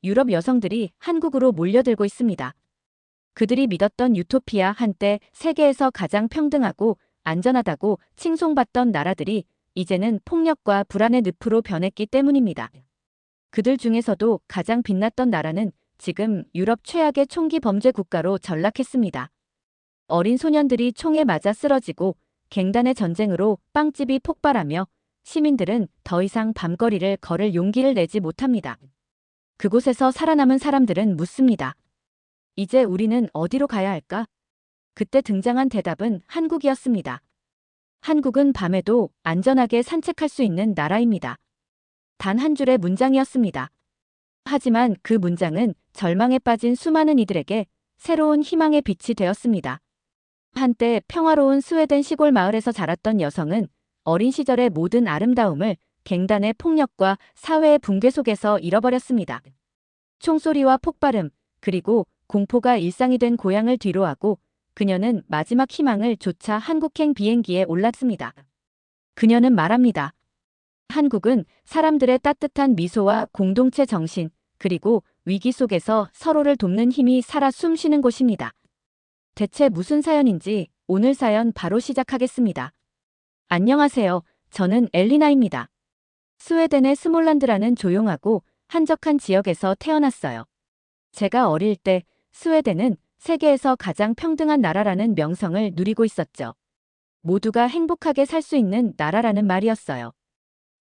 유럽 여성들이 한국으로 몰려들고 있습니다. 그들이 믿었던 유토피아, 한때 세계에서 가장 평등하고 안전하다고 칭송받던 나라들이 이제는 폭력과 불안의 늪으로 변했기 때문입니다. 그들 중에서도 가장 빛났던 나라는 지금 유럽 최악의 총기 범죄 국가로 전락했습니다. 어린 소년들이 총에 맞아 쓰러지고 갱단의 전쟁으로 빵집이 폭발하며 시민들은 더 이상 밤거리를 걸을 용기를 내지 못합니다. 그곳에서 살아남은 사람들은 묻습니다. 이제 우리는 어디로 가야 할까? 그때 등장한 대답은 한국이었습니다. 한국은 밤에도 안전하게 산책할 수 있는 나라입니다. 단 한 줄의 문장이었습니다. 하지만 그 문장은 절망에 빠진 수많은 이들에게 새로운 희망의 빛이 되었습니다. 한때 평화로운 스웨덴 시골 마을에서 자랐던 여성은 어린 시절의 모든 아름다움을 갱단의 폭력과 사회의 붕괴 속에서 잃어버렸습니다. 총소리와 폭발음, 그리고 공포가 일상이 된 고향을 뒤로하고 그녀는 마지막 희망을 좇아 한국행 비행기에 올랐습니다. 그녀는 말합니다. 한국은 사람들의 따뜻한 미소와 공동체 정신, 그리고 위기 속에서 서로를 돕는 힘이 살아 숨쉬는 곳입니다. 대체 무슨 사연인지 오늘 사연 바로 시작하겠습니다. 안녕하세요. 저는 엘리나입니다. 스웨덴의 스몰란드라는 조용하고 한적한 지역에서 태어났어요. 제가 어릴 때 스웨덴은 세계에서 가장 평등한 나라라는 명성을 누리고 있었죠. 모두가 행복하게 살 수 있는 나라라는 말이었어요.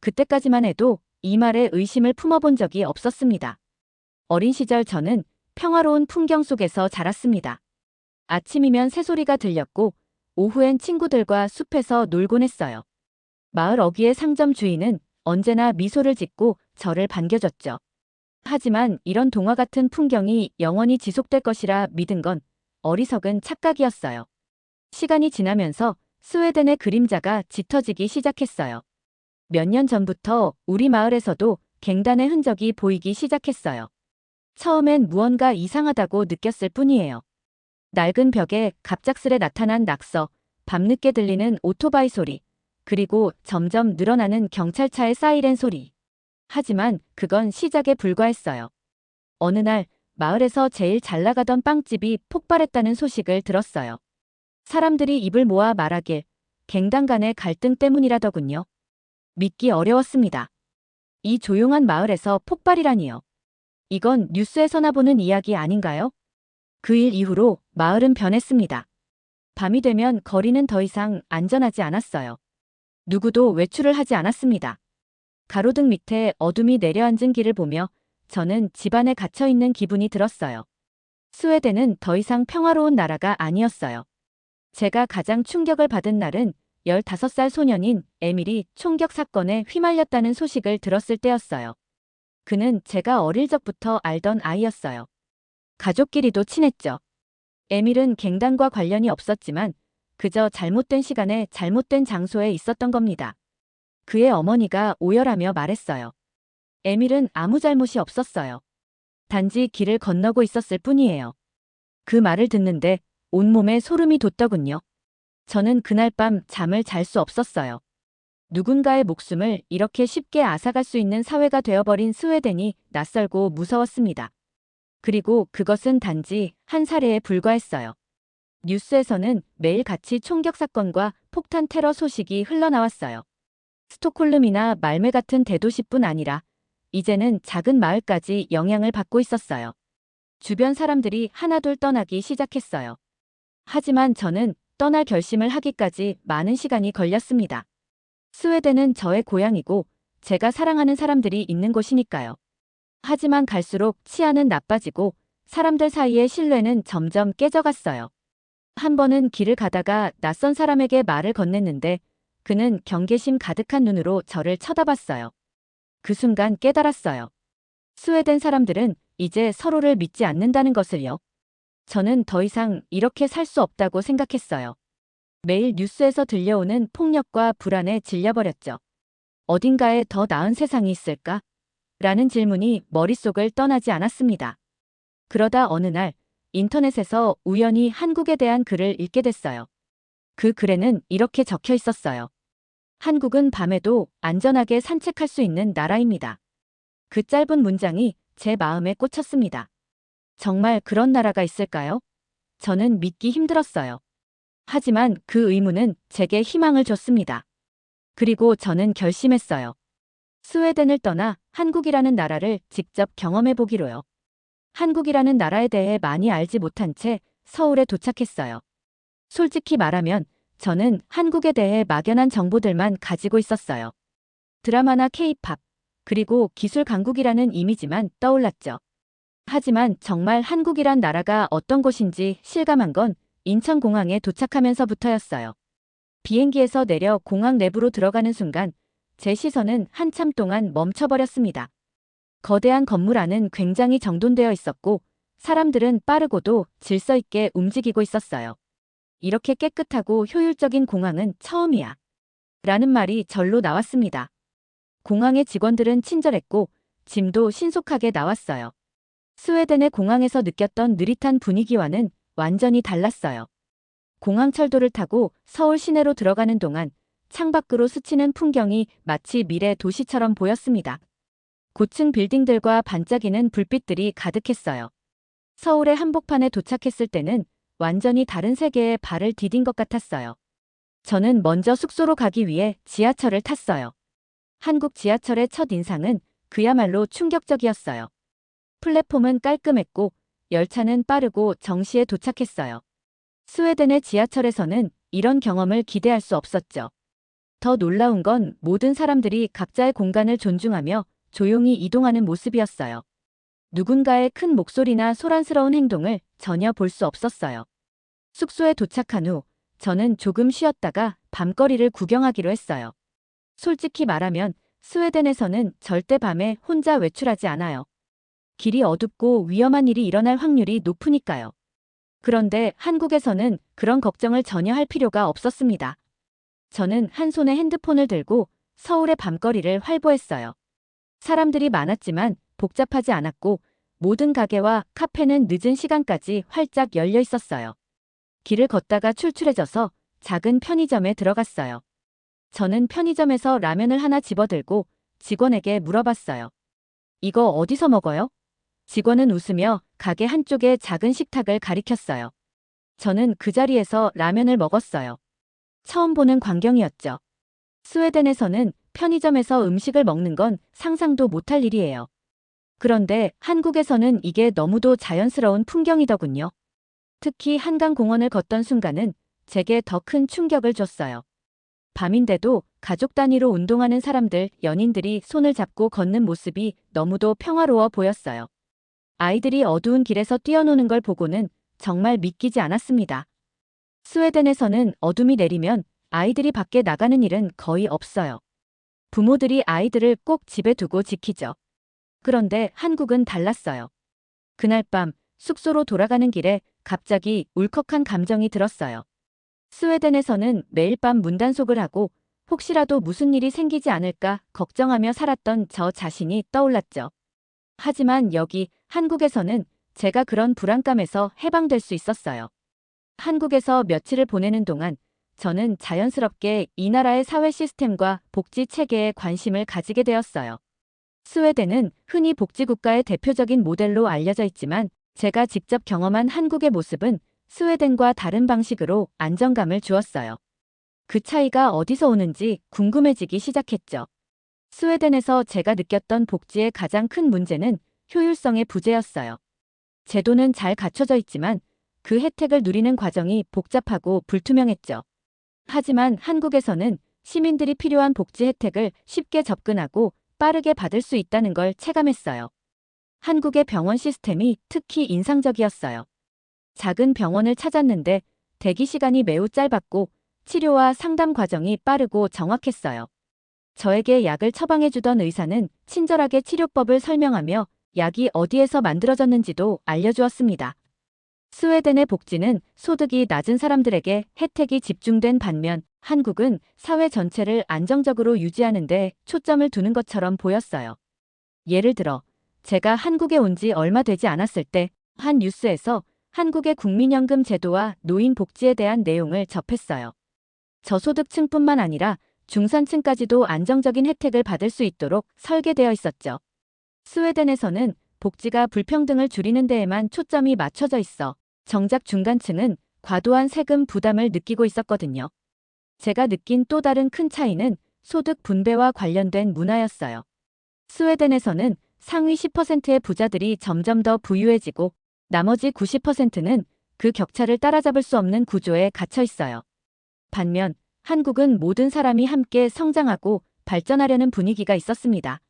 그때까지만 해도 이 말에 의심을 품어본 적이 없었습니다. 어린 시절 저는 평화로운 풍경 속에서 자랐습니다. 아침이면 새소리가 들렸고 오후엔 친구들과 숲에서 놀곤 했어요. 마을 어귀의 상점 주인은 언제나 미소를 짓고 저를 반겨줬죠. 하지만 이런 동화 같은 풍경이 영원히 지속될 것이라 믿은 건 어리석은 착각이었어요. 시간이 지나면서 스웨덴의 그림자가 짙어지기 시작했어요. 몇 년 전부터 우리 마을에서도 갱단의 흔적이 보이기 시작했어요. 처음엔 무언가 이상하다고 느꼈을 뿐이에요. 낡은 벽에 갑작스레 나타난 낙서, 밤늦게 들리는 오토바이 소리, 그리고 점점 늘어나는 경찰차의 사이렌 소리. 하지만 그건 시작에 불과했어요. 어느 날 마을에서 제일 잘 나가던 빵집이 폭발했다는 소식을 들었어요. 사람들이 입을 모아 말하길 갱단 간의 갈등 때문이라더군요. 믿기 어려웠습니다. 이 조용한 마을에서 폭발이라니요. 이건 뉴스에서나 보는 이야기 아닌가요? 그 일 이후로 마을은 변했습니다. 밤이 되면 거리는 더 이상 안전하지 않았어요. 누구도 외출을 하지 않았습니다. 가로등 밑에 어둠이 내려앉은 길을 보며 저는 집안에 갇혀있는 기분이 들었어요. 스웨덴은 더 이상 평화로운 나라가 아니었어요. 제가 가장 충격을 받은 날은 15살 소년인 에밀이 총격 사건에 휘말렸다는 소식을 들었을 때였어요. 그는 제가 어릴 적부터 알던 아이였어요. 가족끼리도 친했죠. 에밀은 갱단과 관련이 없었지만 그저 잘못된 시간에 잘못된 장소에 있었던 겁니다. 그의 어머니가 오열하며 말했어요. 에밀은 아무 잘못이 없었어요. 단지 길을 건너고 있었을 뿐이에요. 그 말을 듣는데 온몸에 소름이 돋더군요. 저는 그날 밤 잠을 잘 수 없었어요. 누군가의 목숨을 이렇게 쉽게 앗아갈 수 있는 사회가 되어버린 스웨덴이 낯설고 무서웠습니다. 그리고 그것은 단지 한 사례에 불과했어요. 뉴스에서는 매일같이 총격 사건과 폭탄 테러 소식이 흘러나왔어요. 스톡홀름이나 말메 같은 대도시뿐 아니라 이제는 작은 마을까지 영향을 받고 있었어요. 주변 사람들이 하나둘 떠나기 시작했어요. 하지만 저는 떠날 결심을 하기까지 많은 시간이 걸렸습니다. 스웨덴은 저의 고향이고 제가 사랑하는 사람들이 있는 곳이니까요. 하지만 갈수록 치안은 나빠지고 사람들 사이의 신뢰는 점점 깨져갔어요. 한 번은 길을 가다가 낯선 사람에게 말을 건넸는데 그는 경계심 가득한 눈으로 저를 쳐다봤어요. 그 순간 깨달았어요. 스웨덴 사람들은 이제 서로를 믿지 않는다는 것을요. 저는 더 이상 이렇게 살 수 없다고 생각했어요. 매일 뉴스에서 들려오는 폭력과 불안에 질려버렸죠. 어딘가에 더 나은 세상이 있을까? 라는 질문이 머릿속을 떠나지 않았습니다. 그러다 어느 날 인터넷에서 우연히 한국에 대한 글을 읽게 됐어요. 그 글에는 이렇게 적혀 있었어요. 한국은 밤에도 안전하게 산책할 수 있는 나라입니다. 그 짧은 문장이 제 마음에 꽂혔습니다. 정말 그런 나라가 있을까요? 저는 믿기 힘들었어요. 하지만 그 의문은 제게 희망을 줬습니다. 그리고 저는 결심했어요. 스웨덴을 떠나 한국이라는 나라를 직접 경험해 보기로요. 한국이라는 나라에 대해 많이 알지 못한 채 서울에 도착했어요. 솔직히 말하면 저는 한국에 대해 막연한 정보들만 가지고 있었어요. 드라마나 케이팝, 그리고 기술 강국이라는 이미지만 떠올랐죠. 하지만 정말 한국이란 나라가 어떤 곳인지 실감한 건 인천공항에 도착하면서부터였어요. 비행기에서 내려 공항 내부로 들어가는 순간 제 시선은 한참 동안 멈춰버렸습니다. 거대한 건물 안은 굉장히 정돈되어 있었고 사람들은 빠르고도 질서 있게 움직이고 있었어요. 이렇게 깨끗하고 효율적인 공항은 처음이야. 라는 말이 절로 나왔습니다. 공항의 직원들은 친절했고 짐도 신속하게 나왔어요. 스웨덴의 공항에서 느꼈던 느릿한 분위기와는 완전히 달랐어요. 공항 철도를 타고 서울 시내로 들어가는 동안 창밖으로 스치는 풍경이 마치 미래 도시처럼 보였습니다. 고층 빌딩들과 반짝이는 불빛들이 가득했어요. 서울의 한복판에 도착했을 때는 완전히 다른 세계에 발을 디딘 것 같았어요. 저는 먼저 숙소로 가기 위해 지하철을 탔어요. 한국 지하철의 첫 인상은 그야말로 충격적이었어요. 플랫폼은 깔끔했고 열차는 빠르고 정시에 도착했어요. 스웨덴의 지하철에서는 이런 경험을 기대할 수 없었죠. 더 놀라운 건 모든 사람들이 각자의 공간을 존중하며 조용히 이동하는 모습이었어요. 누군가의 큰 목소리나 소란스러운 행동을 전혀 볼 수 없었어요. 숙소에 도착한 후 저는 조금 쉬었다가 밤거리를 구경하기로 했어요. 솔직히 말하면 스웨덴에서는 절대 밤에 혼자 외출하지 않아요. 길이 어둡고 위험한 일이 일어날 확률이 높으니까요. 그런데 한국에서는 그런 걱정을 전혀 할 필요가 없었습니다. 저는 한 손에 핸드폰을 들고 서울의 밤거리를 활보했어요. 사람들이 많았지만 복잡하지 않았고 모든 가게와 카페는 늦은 시간까지 활짝 열려 있었어요. 길을 걷다가 출출해져서 작은 편의점에 들어갔어요. 저는 편의점에서 라면을 하나 집어들고 직원에게 물어봤어요. 이거 어디서 먹어요? 직원은 웃으며 가게 한쪽에 작은 식탁을 가리켰어요. 저는 그 자리에서 라면을 먹었어요. 처음 보는 광경이었죠. 스웨덴에서는 편의점에서 음식을 먹는 건 상상도 못할 일이에요. 그런데 한국에서는 이게 너무도 자연스러운 풍경이더군요. 특히 한강공원을 걷던 순간은 제게 더 큰 충격을 줬어요. 밤인데도 가족 단위로 운동하는 사람들, 연인들이 손을 잡고 걷는 모습이 너무도 평화로워 보였어요. 아이들이 어두운 길에서 뛰어노는 걸 보고는 정말 믿기지 않았습니다. 스웨덴에서는 어둠이 내리면 아이들이 밖에 나가는 일은 거의 없어요. 부모들이 아이들을 꼭 집에 두고 지키죠. 그런데 한국은 달랐어요. 그날 밤 숙소로 돌아가는 길에 갑자기 울컥한 감정이 들었어요. 스웨덴에서는 매일 밤 문단속을 하고 혹시라도 무슨 일이 생기지 않을까 걱정하며 살았던 저 자신이 떠올랐죠. 하지만 여기 한국에서는 제가 그런 불안감에서 해방될 수 있었어요. 한국에서 며칠을 보내는 동안 저는 자연스럽게 이 나라의 사회 시스템과 복지 체계에 관심을 가지게 되었어요. 스웨덴은 흔히 복지국가의 대표적인 모델로 알려져 있지만 제가 직접 경험한 한국의 모습은 스웨덴과 다른 방식으로 안정감을 주었어요. 그 차이가 어디서 오는지 궁금해지기 시작했죠. 스웨덴에서 제가 느꼈던 복지의 가장 큰 문제는 효율성의 부재였어요. 제도는 잘 갖춰져 있지만 그 혜택을 누리는 과정이 복잡하고 불투명했죠. 하지만 한국에서는 시민들이 필요한 복지 혜택을 쉽게 접근하고 빠르게 받을 수 있다는 걸 체감했어요. 한국의 병원 시스템이 특히 인상적이었어요. 작은 병원을 찾았는데 대기 시간이 매우 짧았고 치료와 상담 과정이 빠르고 정확했어요. 저에게 약을 처방해주던 의사는 친절하게 치료법을 설명하며 약이 어디에서 만들어졌는지도 알려주었습니다. 스웨덴의 복지는 소득이 낮은 사람들에게 혜택이 집중된 반면 한국은 사회 전체를 안정적으로 유지하는 데 초점을 두는 것처럼 보였어요. 예를 들어 제가 한국에 온 지 얼마 되지 않았을 때 한 뉴스에서 한국의 국민연금 제도와 노인 복지에 대한 내용을 접했어요. 저소득층뿐만 아니라 중산층까지도 안정적인 혜택을 받을 수 있도록 설계되어 있었죠. 스웨덴에서는 복지가 불평등을 줄이는 데에만 초점이 맞춰져 있어 정작 중간층은 과도한 세금 부담을 느끼고 있었거든요. 제가 느낀 또 다른 큰 차이는 소득 분배와 관련된 문화였어요. 스웨덴에서는 상위 10%의 부자들이 점점 더 부유해지고 나머지 90%는 그 격차를 따라잡을 수 없는 구조에 갇혀 있어요. 반면 한국은 모든 사람이 함께 성장하고 발전하려는 분위기가 있었습니다.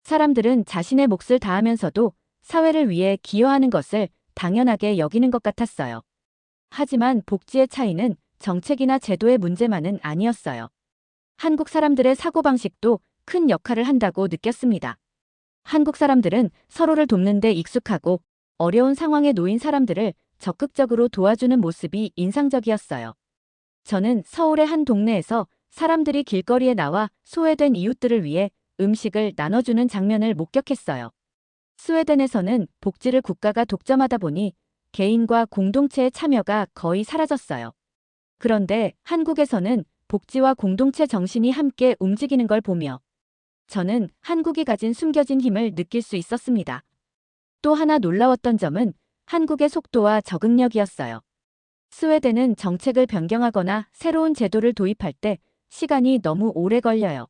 사람들은 자신의 몫을 다하면서도 사회를 위해 기여하는 것을 당연하게 여기는 것 같았어요. 하지만 복지의 차이는 정책이나 제도의 문제만은 아니었어요. 한국 사람들의 사고방식도 큰 역할을 한다고 느꼈습니다. 한국 사람들은 서로를 돕는 데 익숙하고 어려운 상황에 놓인 사람들을 적극적으로 도와주는 모습이 인상적이었어요. 저는 서울의 한 동네에서 사람들이 길거리에 나와 소외된 이웃들을 위해 음식을 나눠주는 장면을 목격했어요. 스웨덴에서는 복지를 국가가 독점하다 보니 개인과 공동체의 참여가 거의 사라졌어요. 그런데 한국에서는 복지와 공동체 정신이 함께 움직이는 걸 보며 저는 한국이 가진 숨겨진 힘을 느낄 수 있었습니다. 또 하나 놀라웠던 점은 한국의 속도와 적응력이었어요. 스웨덴은 정책을 변경하거나 새로운 제도를 도입할 때 시간이 너무 오래 걸려요.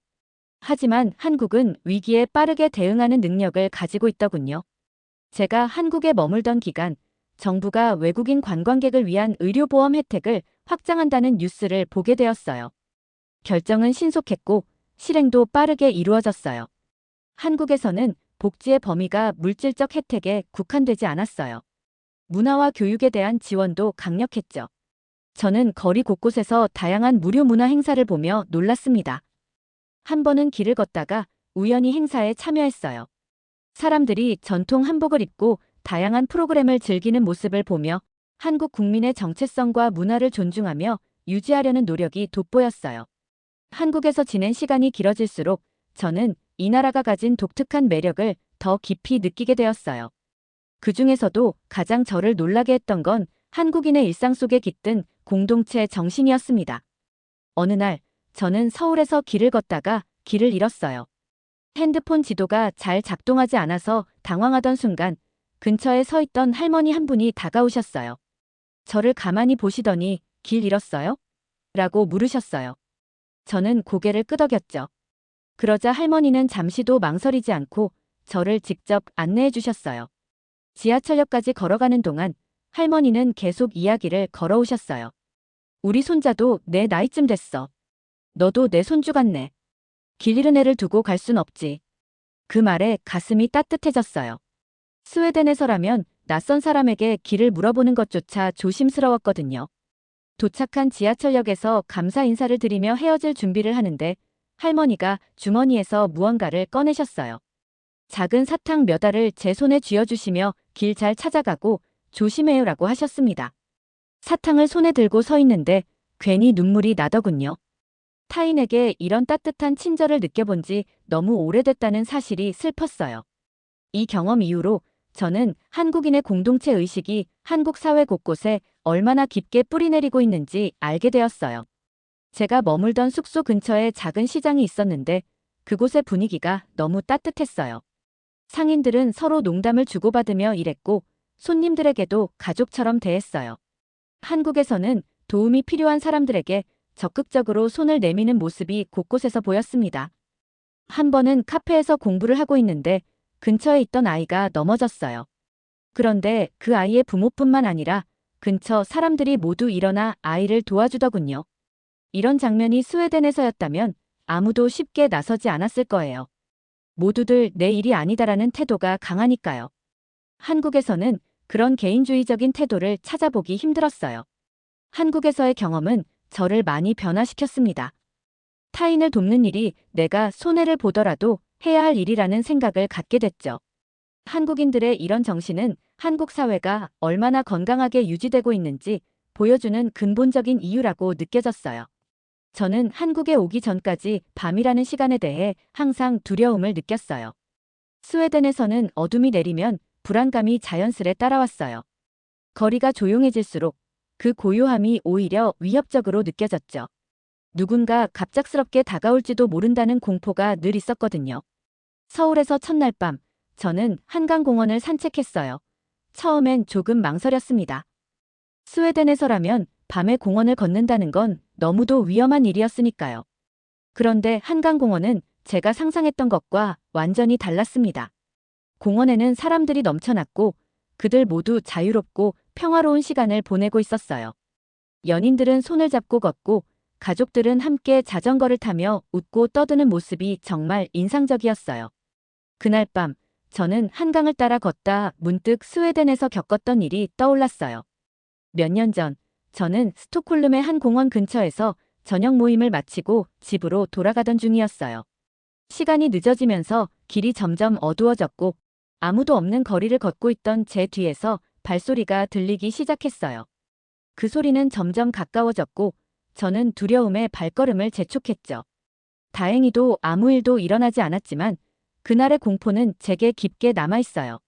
하지만 한국은 위기에 빠르게 대응하는 능력을 가지고 있더군요. 제가 한국에 머물던 기간, 정부가 외국인 관광객을 위한 의료보험 혜택을 확장한다는 뉴스를 보게 되었어요. 결정은 신속했고 실행도 빠르게 이루어졌어요. 한국에서는 복지의 범위가 물질적 혜택에 국한되지 않았어요. 문화와 교육에 대한 지원도 강력했죠. 저는 거리 곳곳에서 다양한 무료 문화 행사를 보며 놀랐습니다. 한 번은 길을 걷다가 우연히 행사에 참여했어요. 사람들이 전통 한복을 입고 다양한 프로그램을 즐기는 모습을 보며 한국 국민의 정체성과 문화를 존중하며 유지하려는 노력이 돋보였어요. 한국에서 지낸 시간이 길어질수록 저는 이 나라가 가진 독특한 매력을 더 깊이 느끼게 되었어요. 그 중에서도 가장 저를 놀라게 했던 건 한국인의 일상 속에 깃든 공동체 정신이었습니다. 어느 날 저는 서울에서 길을 걷다가 길을 잃었어요. 핸드폰 지도가 잘 작동하지 않아서 당황하던 순간 근처에 서 있던 할머니 한 분이 다가오셨어요. 저를 가만히 보시더니 길 잃었어요? 라고 물으셨어요. 저는 고개를 끄덕였죠. 그러자 할머니는 잠시도 망설이지 않고 저를 직접 안내해 주셨어요. 지하철역까지 걸어가는 동안 할머니는 계속 이야기를 걸어오셨어요. 우리 손자도 내 나이쯤 됐어. 너도 내 손주 같네. 길 잃은 애를 두고 갈 순 없지. 그 말에 가슴이 따뜻해졌어요. 스웨덴에서라면 낯선 사람에게 길을 물어보는 것조차 조심스러웠거든요. 도착한 지하철역에서 감사 인사를 드리며 헤어질 준비를 하는데 할머니가 주머니에서 무언가를 꺼내셨어요. 작은 사탕 몇 알을 제 손에 쥐어주시며 길 잘 찾아가고 조심해요라고 하셨습니다. 사탕을 손에 들고 서 있는데 괜히 눈물이 나더군요. 타인에게 이런 따뜻한 친절을 느껴본 지 너무 오래됐다는 사실이 슬펐어요. 이 경험 이후로 저는 한국인의 공동체 의식이 한국 사회 곳곳에 얼마나 깊게 뿌리내리고 있는지 알게 되었어요. 제가 머물던 숙소 근처에 작은 시장이 있었는데 그곳의 분위기가 너무 따뜻했어요. 상인들은 서로 농담을 주고받으며 일했고 손님들에게도 가족처럼 대했어요. 한국에서는 도움이 필요한 사람들에게 적극적으로 손을 내미는 모습이 곳곳에서 보였습니다. 한 번은 카페에서 공부를 하고 있는데 근처에 있던 아이가 넘어졌어요. 그런데 그 아이의 부모뿐만 아니라 근처 사람들이 모두 일어나 아이를 도와주더군요. 이런 장면이 스웨덴에서였다면 아무도 쉽게 나서지 않았을 거예요. 모두들 내 일이 아니다라는 태도가 강하니까요. 한국에서는 그런 개인주의적인 태도를 찾아보기 힘들었어요. 한국에서의 경험은 저를 많이 변화시켰습니다. 타인을 돕는 일이 내가 손해를 보더라도 해야 할 일이라는 생각을 갖게 됐죠. 한국인들의 이런 정신은 한국 사회가 얼마나 건강하게 유지되고 있는지 보여주는 근본적인 이유라고 느껴졌어요. 저는 한국에 오기 전까지 밤이라는 시간에 대해 항상 두려움을 느꼈어요. 스웨덴에서는 어둠이 내리면 불안감이 자연스레 따라왔어요. 거리가 조용해질수록 그 고요함이 오히려 위협적으로 느껴졌죠. 누군가 갑작스럽게 다가올지도 모른다는 공포가 늘 있었거든요. 서울에서 첫날 밤, 저는 한강공원을 산책했어요. 처음엔 조금 망설였습니다. 스웨덴에서라면 밤에 공원을 걷는다는 건 너무도 위험한 일이었으니까요. 그런데 한강공원은 제가 상상했던 것과 완전히 달랐습니다. 공원에는 사람들이 넘쳐났고 그들 모두 자유롭고 평화로운 시간을 보내고 있었어요. 연인들은 손을 잡고 걷고 가족들은 함께 자전거를 타며 웃고 떠드는 모습이 정말 인상적이었어요. 그날 밤 저는 한강을 따라 걷다 문득 스웨덴에서 겪었던 일이 떠올랐어요. 몇 년 전 저는 스톡홀름의 한 공원 근처에서 저녁 모임을 마치고 집으로 돌아가던 중이었어요. 시간이 늦어지면서 길이 점점 어두워졌고 아무도 없는 거리를 걷고 있던 제 뒤에서 발소리가 들리기 시작했어요. 그 소리는 점점 가까워졌고 저는 두려움에 발걸음을 재촉했죠. 다행히도 아무 일도 일어나지 않았지만 그날의 공포는 제게 깊게 남아있어요.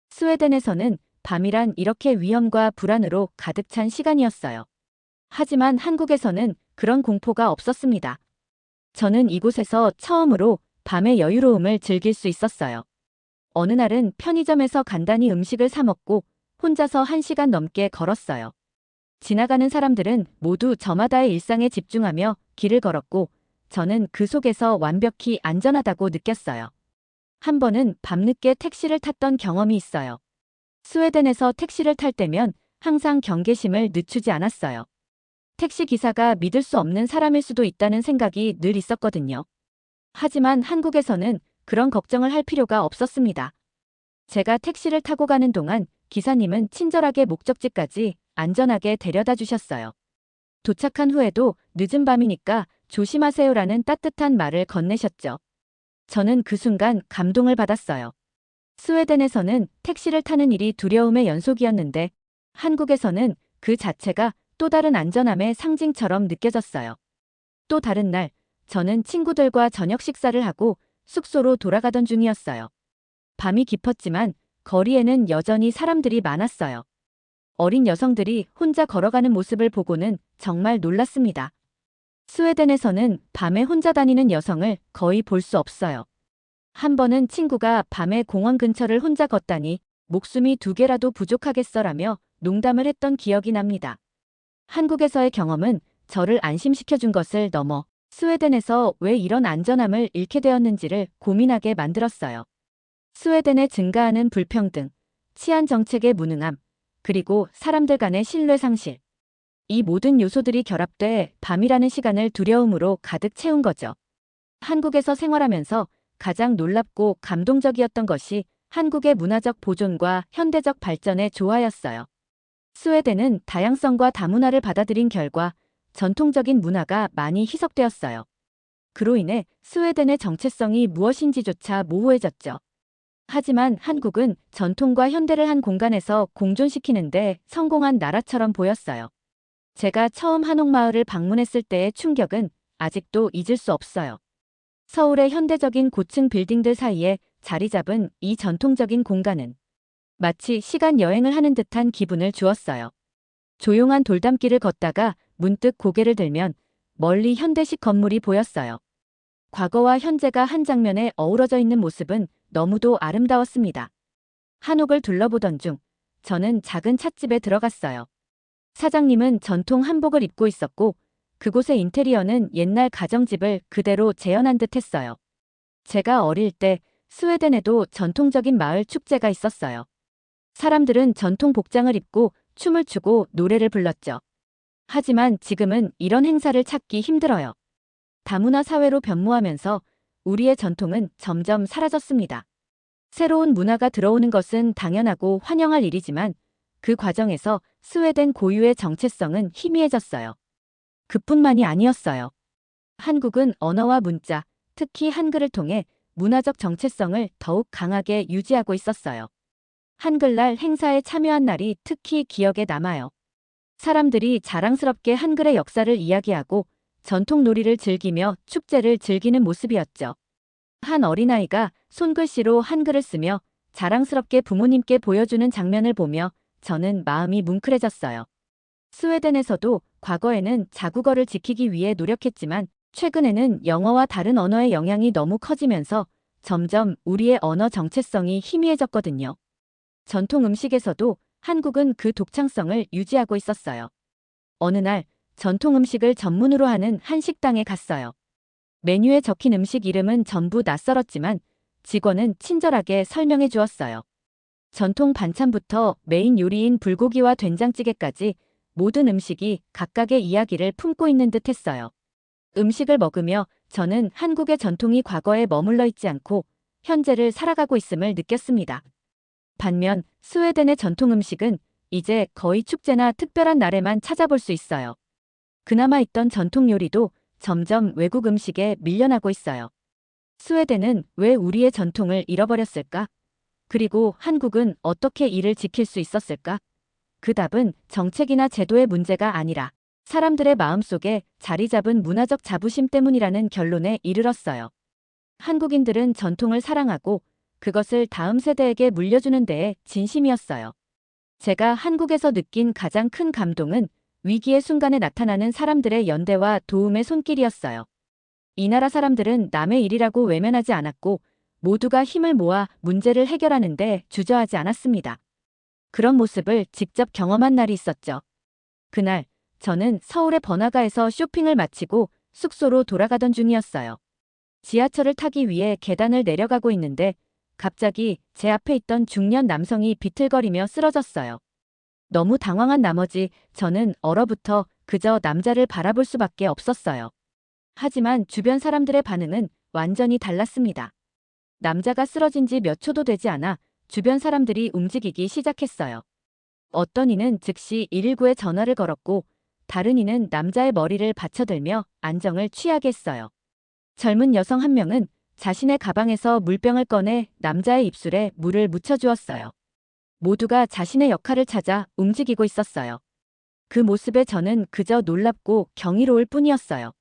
스웨덴에서는 밤이란 이렇게 위험과 불안으로 가득 찬 시간이었어요. 하지만 한국에서는 그런 공포가 없었습니다. 저는 이곳에서 처음으로 밤의 여유로움을 즐길 수 있었어요. 어느 날은 편의점에서 간단히 음식을 사 먹고 혼자서 1시간 넘게 걸었어요. 지나가는 사람들은 모두 저마다의 일상에 집중하며 길을 걸었고 저는 그 속에서 완벽히 안전하다고 느꼈어요. 한 번은 밤늦게 택시를 탔던 경험이 있어요. 스웨덴에서 택시를 탈 때면 항상 경계심을 늦추지 않았어요. 택시 기사가 믿을 수 없는 사람일 수도 있다는 생각이 늘 있었거든요. 하지만 한국에서는 그런 걱정을 할 필요가 없었습니다. 제가 택시를 타고 가는 동안 기사님은 친절하게 목적지까지 안전하게 데려다 주셨어요. 도착한 후에도 늦은 밤이니까 조심하세요라는 따뜻한 말을 건네셨죠. 저는 그 순간 감동을 받았어요. 스웨덴에서는 택시를 타는 일이 두려움의 연속이었는데 한국에서는 그 자체가 또 다른 안전함의 상징처럼 느껴졌어요. 또 다른 날, 저는 친구들과 저녁 식사를 하고 숙소로 돌아가던 중이었어요. 밤이 깊었지만 거리에는 여전히 사람들이 많았어요. 어린 여성들이 혼자 걸어가는 모습을 보고는 정말 놀랐습니다. 스웨덴에서는 밤에 혼자 다니는 여성을 거의 볼 수 없어요. 한 번은 친구가 밤에 공원 근처를 혼자 걷다니 목숨이 2개라도 부족하겠어라며 농담을 했던 기억이 납니다. 한국에서의 경험은 저를 안심시켜준 것을 넘어 스웨덴에서 왜 이런 안전함을 잃게 되었는지를 고민하게 만들었어요. 스웨덴의 증가하는 불평등, 치안 정책의 무능함, 그리고 사람들 간의 신뢰 상실. 이 모든 요소들이 결합돼 밤이라는 시간을 두려움으로 가득 채운 거죠. 한국에서 생활하면서 가장 놀랍고 감동적이었던 것이 한국의 문화적 보존과 현대적 발전의 조화였어요. 스웨덴은 다양성과 다문화를 받아들인 결과 전통적인 문화가 많이 희석되었어요. 그로 인해 스웨덴의 정체성이 무엇인지조차 모호해졌죠. 하지만 한국은 전통과 현대를 한 공간에서 공존시키는데 성공한 나라처럼 보였어요. 제가 처음 한옥마을을 방문했을 때의 충격은 아직도 잊을 수 없어요. 서울의 현대적인 고층 빌딩들 사이에 자리 잡은 이 전통적인 공간은 마치 시간 여행을 하는 듯한 기분을 주었어요. 조용한 돌담길을 걷다가 문득 고개를 들면 멀리 현대식 건물이 보였어요. 과거와 현재가 한 장면에 어우러져 있는 모습은 너무도 아름다웠습니다. 한옥을 둘러보던 중 저는 작은 찻집에 들어갔어요. 사장님은 전통 한복을 입고 있었고 그곳의 인테리어는 옛날 가정집을 그대로 재현한 듯 했어요. 제가 어릴 때 스웨덴에도 전통적인 마을 축제가 있었어요. 사람들은 전통 복장을 입고 춤을 추고 노래를 불렀죠. 하지만 지금은 이런 행사를 찾기 힘들어요. 다문화 사회로 변모하면서 우리의 전통은 점점 사라졌습니다. 새로운 문화가 들어오는 것은 당연하고 환영할 일이지만 그 과정에서 스웨덴 고유의 정체성은 희미해졌어요. 그뿐만이 아니었어요. 한국은 언어와 문자, 특히 한글을 통해 문화적 정체성을 더욱 강하게 유지하고 있었어요. 한글날 행사에 참여한 날이 특히 기억에 남아요. 사람들이 자랑스럽게 한글의 역사를 이야기하고 전통 놀이를 즐기며 축제를 즐기는 모습이었죠. 한 어린아이가 손글씨로 한글을 쓰며 자랑스럽게 부모님께 보여주는 장면을 보며 저는 마음이 뭉클해졌어요. 스웨덴에서도 과거에는 자국어를 지키기 위해 노력했지만 최근에는 영어와 다른 언어의 영향이 너무 커지면서 점점 우리의 언어 정체성이 희미해졌거든요. 전통 음식에서도 한국은 그 독창성을 유지하고 있었어요. 어느 날 전통 음식을 전문으로 하는 한 식당에 갔어요. 메뉴에 적힌 음식 이름은 전부 낯설었지만 직원은 친절하게 설명해 주었어요. 전통 반찬부터 메인 요리인 불고기와 된장찌개까지 모든 음식이 각각의 이야기를 품고 있는 듯 했어요. 음식을 먹으며 저는 한국의 전통이 과거에 머물러 있지 않고 현재를 살아가고 있음을 느꼈습니다. 반면 스웨덴의 전통 음식은 이제 거의 축제나 특별한 날에만 찾아볼 수 있어요. 그나마 있던 전통 요리도 점점 외국 음식에 밀려나고 있어요. 스웨덴은 왜 우리의 전통을 잃어버렸을까? 그리고 한국은 어떻게 이를 지킬 수 있었을까? 그 답은 정책이나 제도의 문제가 아니라 사람들의 마음속에 자리 잡은 문화적 자부심 때문이라는 결론에 이르렀어요. 한국인들은 전통을 사랑하고 그것을 다음 세대에게 물려주는 데에 진심이었어요. 제가 한국에서 느낀 가장 큰 감동은 위기의 순간에 나타나는 사람들의 연대와 도움의 손길이었어요. 이 나라 사람들은 남의 일이라고 외면하지 않았고 모두가 힘을 모아 문제를 해결하는 데 주저하지 않았습니다. 그런 모습을 직접 경험한 날이 있었죠. 그날 저는 서울의 번화가에서 쇼핑을 마치고 숙소로 돌아가던 중이었어요. 지하철을 타기 위해 계단을 내려가고 있는데 갑자기 제 앞에 있던 중년 남성이 비틀거리며 쓰러졌어요. 너무 당황한 나머지 저는 얼어붙어 그저 남자를 바라볼 수밖에 없었어요. 하지만 주변 사람들의 반응은 완전히 달랐습니다. 남자가 쓰러진 지 몇 초도 되지 않아 주변 사람들이 움직이기 시작했어요. 어떤 이는 즉시 119에 전화를 걸었고 다른 이는 남자의 머리를 받쳐들며 안정을 취하게 했어요. 젊은 여성 한 명은 자신의 가방에서 물병을 꺼내 남자의 입술에 물을 묻혀주었어요. 모두가 자신의 역할을 찾아 움직이고 있었어요. 그 모습에 저는 그저 놀랍고 경이로울 뿐이었어요.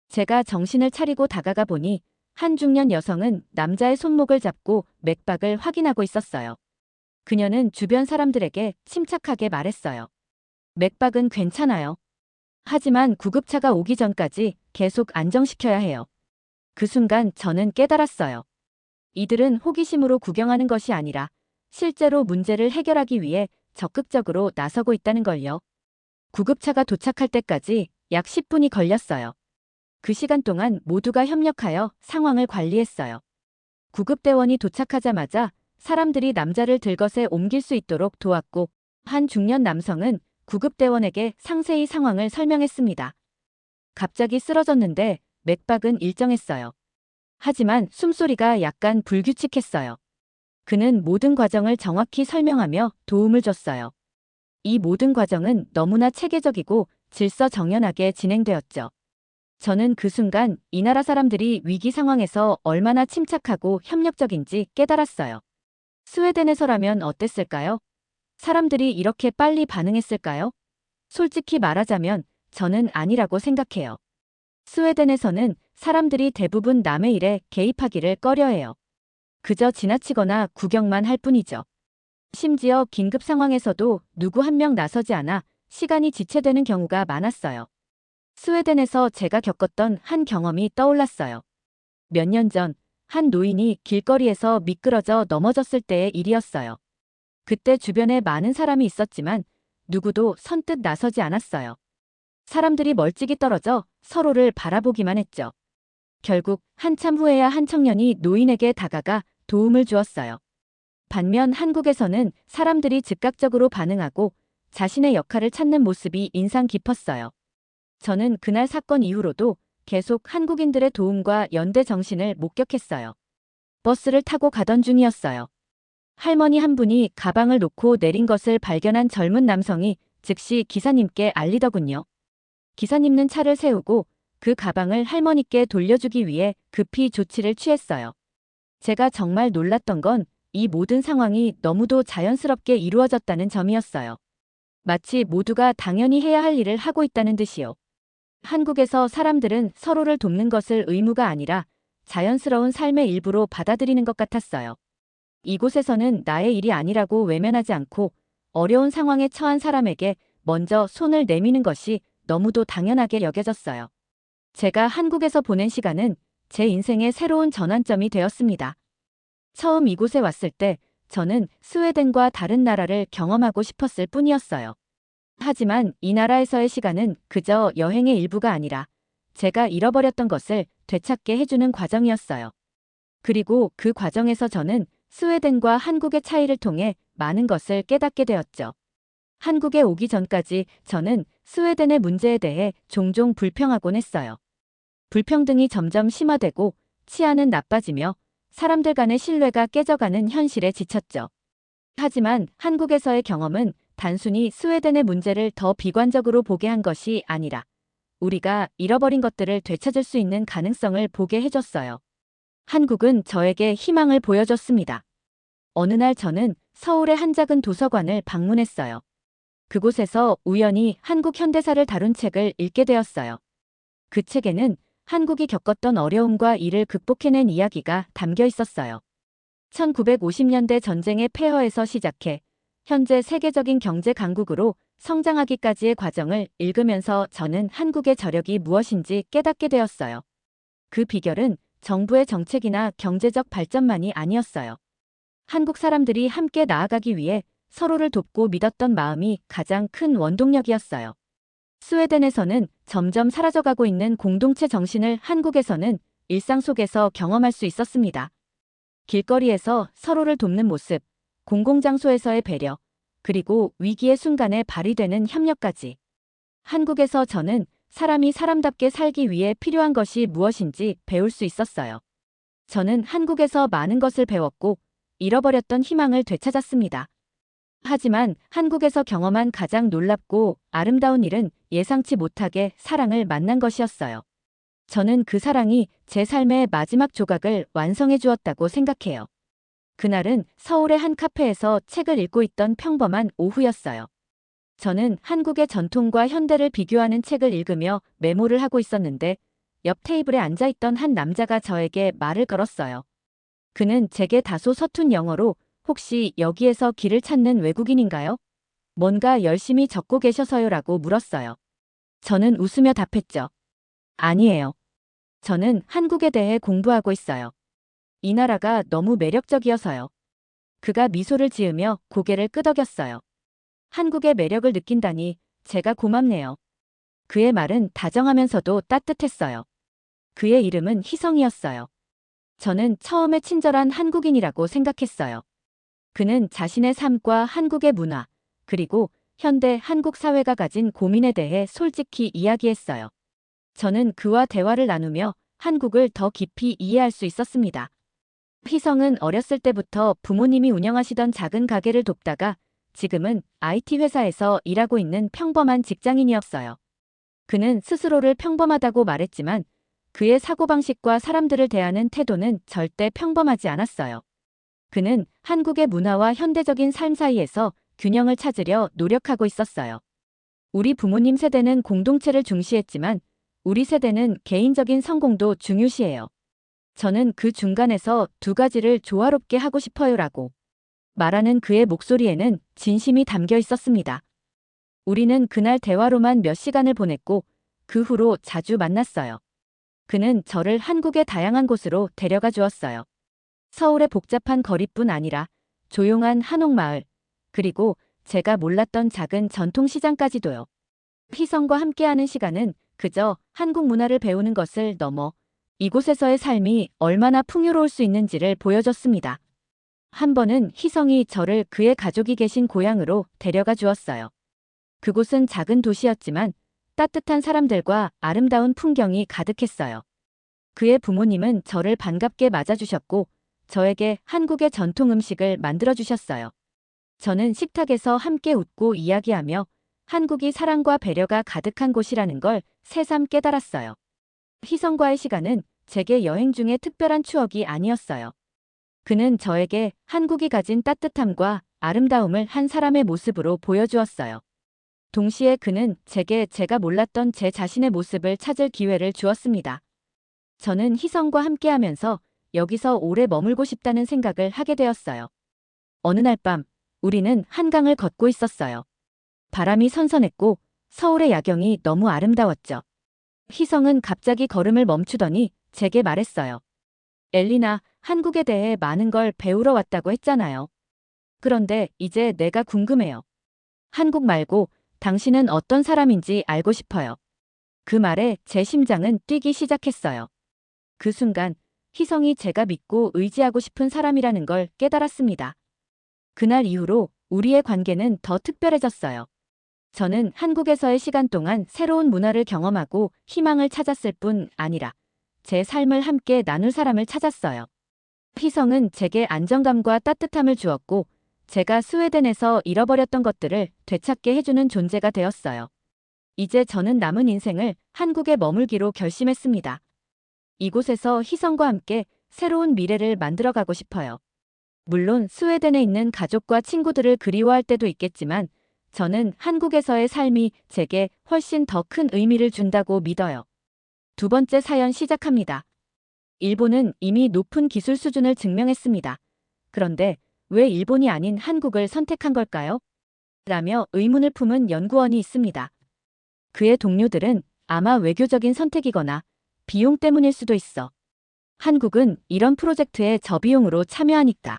제가 정신을 차리고 다가가 보니 한 중년 여성은 남자의 손목을 잡고 맥박을 확인하고 있었어요. 그녀는 주변 사람들에게 침착하게 말했어요. 맥박은 괜찮아요. 하지만 구급차가 오기 전까지 계속 안정시켜야 해요. 그 순간 저는 깨달았어요. 이들은 호기심으로 구경하는 것이 아니라 실제로 문제를 해결하기 위해 적극적으로 나서고 있다는 걸요. 구급차가 도착할 때까지 약 10분이 걸렸어요. 그 시간 동안 모두가 협력하여 상황을 관리했어요. 구급대원이 도착하자마자 사람들이 남자를 들것에 옮길 수 있도록 도왔고 한 중년 남성은 구급대원에게 상세히 상황을 설명했습니다. 갑자기 쓰러졌는데 맥박은 일정했어요. 하지만 숨소리가 약간 불규칙했어요. 그는 모든 과정을 정확히 설명하며 도움을 줬어요. 이 모든 과정은 너무나 체계적이고 질서정연하게 진행되었죠. 저는 그 순간 이 나라 사람들이 위기 상황에서 얼마나 침착하고 협력적인지 깨달았어요. 스웨덴에서라면 어땠을까요? 사람들이 이렇게 빨리 반응했을까요? 솔직히 말하자면 저는 아니라고 생각해요. 스웨덴에서는 사람들이 대부분 남의 일에 개입하기를 꺼려해요. 그저 지나치거나 구경만 할 뿐이죠. 심지어 긴급 상황에서도 누구 한 명 나서지 않아 시간이 지체되는 경우가 많았어요. 스웨덴에서 제가 겪었던 한 경험이 떠올랐어요. 몇 년 전 한 노인이 길거리에서 미끄러져 넘어졌을 때의 일이었어요. 그때 주변에 많은 사람이 있었지만 누구도 선뜻 나서지 않았어요. 사람들이 멀찍이 떨어져 서로를 바라보기만 했죠. 결국 한참 후에야 한 청년이 노인에게 다가가 도움을 주었어요. 반면 한국에서는 사람들이 즉각적으로 반응하고 자신의 역할을 찾는 모습이 인상 깊었어요. 저는 그날 사건 이후로도 계속 한국인들의 도움과 연대 정신을 목격했어요. 버스를 타고 가던 중이었어요. 할머니 한 분이 가방을 놓고 내린 것을 발견한 젊은 남성이 즉시 기사님께 알리더군요. 기사님은 차를 세우고 그 가방을 할머니께 돌려주기 위해 급히 조치를 취했어요. 제가 정말 놀랐던 건 이 모든 상황이 너무도 자연스럽게 이루어졌다는 점이었어요. 마치 모두가 당연히 해야 할 일을 하고 있다는 듯이요. 한국에서 사람들은 서로를 돕는 것을 의무가 아니라 자연스러운 삶의 일부로 받아들이는 것 같았어요. 이곳에서는 나의 일이 아니라고 외면하지 않고 어려운 상황에 처한 사람에게 먼저 손을 내미는 것이 너무도 당연하게 여겨졌어요. 제가 한국에서 보낸 시간은 제 인생의 새로운 전환점이 되었습니다. 처음 이곳에 왔을 때 저는 스웨덴과 다른 나라를 경험하고 싶었을 뿐이었어요. 하지만 이 나라에서의 시간은 그저 여행의 일부가 아니라 제가 잃어버렸던 것을 되찾게 해주는 과정이었어요. 그리고 그 과정에서 저는 스웨덴과 한국의 차이를 통해 많은 것을 깨닫게 되었죠. 한국에 오기 전까지 저는 스웨덴의 문제에 대해 종종 불평하곤 했어요. 불평등이 점점 심화되고 치안은 나빠지며 사람들 간의 신뢰가 깨져가는 현실에 지쳤죠. 하지만 한국에서의 경험은 단순히 스웨덴의 문제를 더 비관적으로 보게 한 것이 아니라 우리가 잃어버린 것들을 되찾을 수 있는 가능성을 보게 해줬어요. 한국은 저에게 희망을 보여줬습니다. 어느 날 저는 서울의 한 작은 도서관을 방문했어요. 그곳에서 우연히 한국 현대사를 다룬 책을 읽게 되었어요. 그 책에는 한국이 겪었던 어려움과 이를 극복해낸 이야기가 담겨 있었어요. 1950년대 전쟁의 폐허에서 시작해 현재 세계적인 경제 강국으로 성장하기까지의 과정을 읽으면서 저는 한국의 저력이 무엇인지 깨닫게 되었어요. 그 비결은 정부의 정책이나 경제적 발전만이 아니었어요. 한국 사람들이 함께 나아가기 위해 서로를 돕고 믿었던 마음이 가장 큰 원동력이었어요. 스웨덴에서는 점점 사라져가고 있는 공동체 정신을 한국에서는 일상 속에서 경험할 수 있었습니다. 길거리에서 서로를 돕는 모습, 공공장소에서의 배려, 그리고 위기의 순간에 발휘되는 협력까지. 한국에서 저는 사람이 사람답게 살기 위해 필요한 것이 무엇인지 배울 수 있었어요. 저는 한국에서 많은 것을 배웠고 잃어버렸던 희망을 되찾았습니다. 하지만 한국에서 경험한 가장 놀랍고 아름다운 일은 예상치 못하게 사랑을 만난 것이었어요. 저는 그 사랑이 제 삶의 마지막 조각을 완성해 주었다고 생각해요. 그날은 서울의 한 카페에서 책을 읽고 있던 평범한 오후였어요. 저는 한국의 전통과 현대를 비교하는 책을 읽으며 메모를 하고 있었는데 옆 테이블에 앉아있던 한 남자가 저에게 말을 걸었어요. 그는 제게 다소 서툰 영어로 혹시 여기에서 길을 찾는 외국인인가요? 뭔가 열심히 적고 계셔서요라고 물었어요. 저는 웃으며 답했죠. 아니에요. 저는 한국에 대해 공부하고 있어요. 이 나라가 너무 매력적이어서요. 그가 미소를 지으며 고개를 끄덕였어요. 한국의 매력을 느낀다니 제가 고맙네요. 그의 말은 다정하면서도 따뜻했어요. 그의 이름은 희성이었어요. 저는 처음에 친절한 한국인이라고 생각했어요. 그는 자신의 삶과 한국의 문화, 그리고 현대 한국 사회가 가진 고민에 대해 솔직히 이야기했어요. 저는 그와 대화를 나누며 한국을 더 깊이 이해할 수 있었습니다. 희성은 어렸을 때부터 부모님이 운영하시던 작은 가게를 돕다가 지금은 IT 회사에서 일하고 있는 평범한 직장인이었어요. 그는 스스로를 평범하다고 말했지만 그의 사고방식과 사람들을 대하는 태도는 절대 평범하지 않았어요. 그는 한국의 문화와 현대적인 삶 사이에서 균형을 찾으려 노력하고 있었어요. 우리 부모님 세대는 공동체를 중시했지만 우리 세대는 개인적인 성공도 중요시해요. 저는 그 중간에서 두 가지를 조화롭게 하고 싶어요라고 말하는 그의 목소리에는 진심이 담겨 있었습니다. 우리는 그날 대화로만 몇 시간을 보냈고 그 후로 자주 만났어요. 그는 저를 한국의 다양한 곳으로 데려가 주었어요. 서울의 복잡한 거리뿐 아니라 조용한 한옥마을, 그리고 제가 몰랐던 작은 전통시장까지도요. 희성과 함께하는 시간은 그저 한국 문화를 배우는 것을 넘어 이곳에서의 삶이 얼마나 풍요로울 수 있는지를 보여줬습니다. 한 번은 희성이 저를 그의 가족이 계신 고향으로 데려가 주었어요. 그곳은 작은 도시였지만 따뜻한 사람들과 아름다운 풍경이 가득했어요. 그의 부모님은 저를 반갑게 맞아주셨고 저에게 한국의 전통 음식을 만들어주셨어요. 저는 식탁에서 함께 웃고 이야기하며 한국이 사랑과 배려가 가득한 곳이라는 걸 새삼 깨달았어요. 희성과의 시간은 제게 여행 중에 특별한 추억이 아니었어요. 그는 저에게 한국이 가진 따뜻함과 아름다움을 한 사람의 모습으로 보여주었어요. 동시에 그는 제게 제가 몰랐던 제 자신의 모습을 찾을 기회를 주었습니다. 저는 희성과 함께하면서 여기서 오래 머물고 싶다는 생각을 하게 되었어요. 어느 날 밤, 우리는 한강을 걷고 있었어요. 바람이 선선했고 서울의 야경이 너무 아름다웠죠. 희성은 갑자기 걸음을 멈추더니 제게 말했어요. 엘리나, 한국에 대해 많은 걸 배우러 왔다고 했잖아요. 그런데 이제 내가 궁금해요. 한국 말고 당신은 어떤 사람인지 알고 싶어요. 그 말에 제 심장은 뛰기 시작했어요. 그 순간 희성이 제가 믿고 의지하고 싶은 사람이라는 걸 깨달았습니다. 그날 이후로 우리의 관계는 더 특별해졌어요. 저는 한국에서의 시간 동안 새로운 문화를 경험하고 희망을 찾았을 뿐 아니라 제 삶을 함께 나눌 사람을 찾았어요. 희성은 제게 안정감과 따뜻함을 주었고 제가 스웨덴에서 잃어버렸던 것들을 되찾게 해주는 존재가 되었어요. 이제 저는 남은 인생을 한국에 머물기로 결심했습니다. 이곳에서 희성과 함께 새로운 미래를 만들어가고 싶어요. 물론 스웨덴에 있는 가족과 친구들을 그리워할 때도 있겠지만 저는 한국에서의 삶이 제게 훨씬 더 큰 의미를 준다고 믿어요. 두 번째 사연 시작합니다. 일본은 이미 높은 기술 수준을 증명했습니다. 그런데 왜 일본이 아닌 한국을 선택한 걸까요? 라며 의문을 품은 연구원이 있습니다. 그의 동료들은 아마 외교적인 선택이거나 비용 때문일 수도 있어. 한국은 이런 프로젝트에 저비용으로 참여하니까.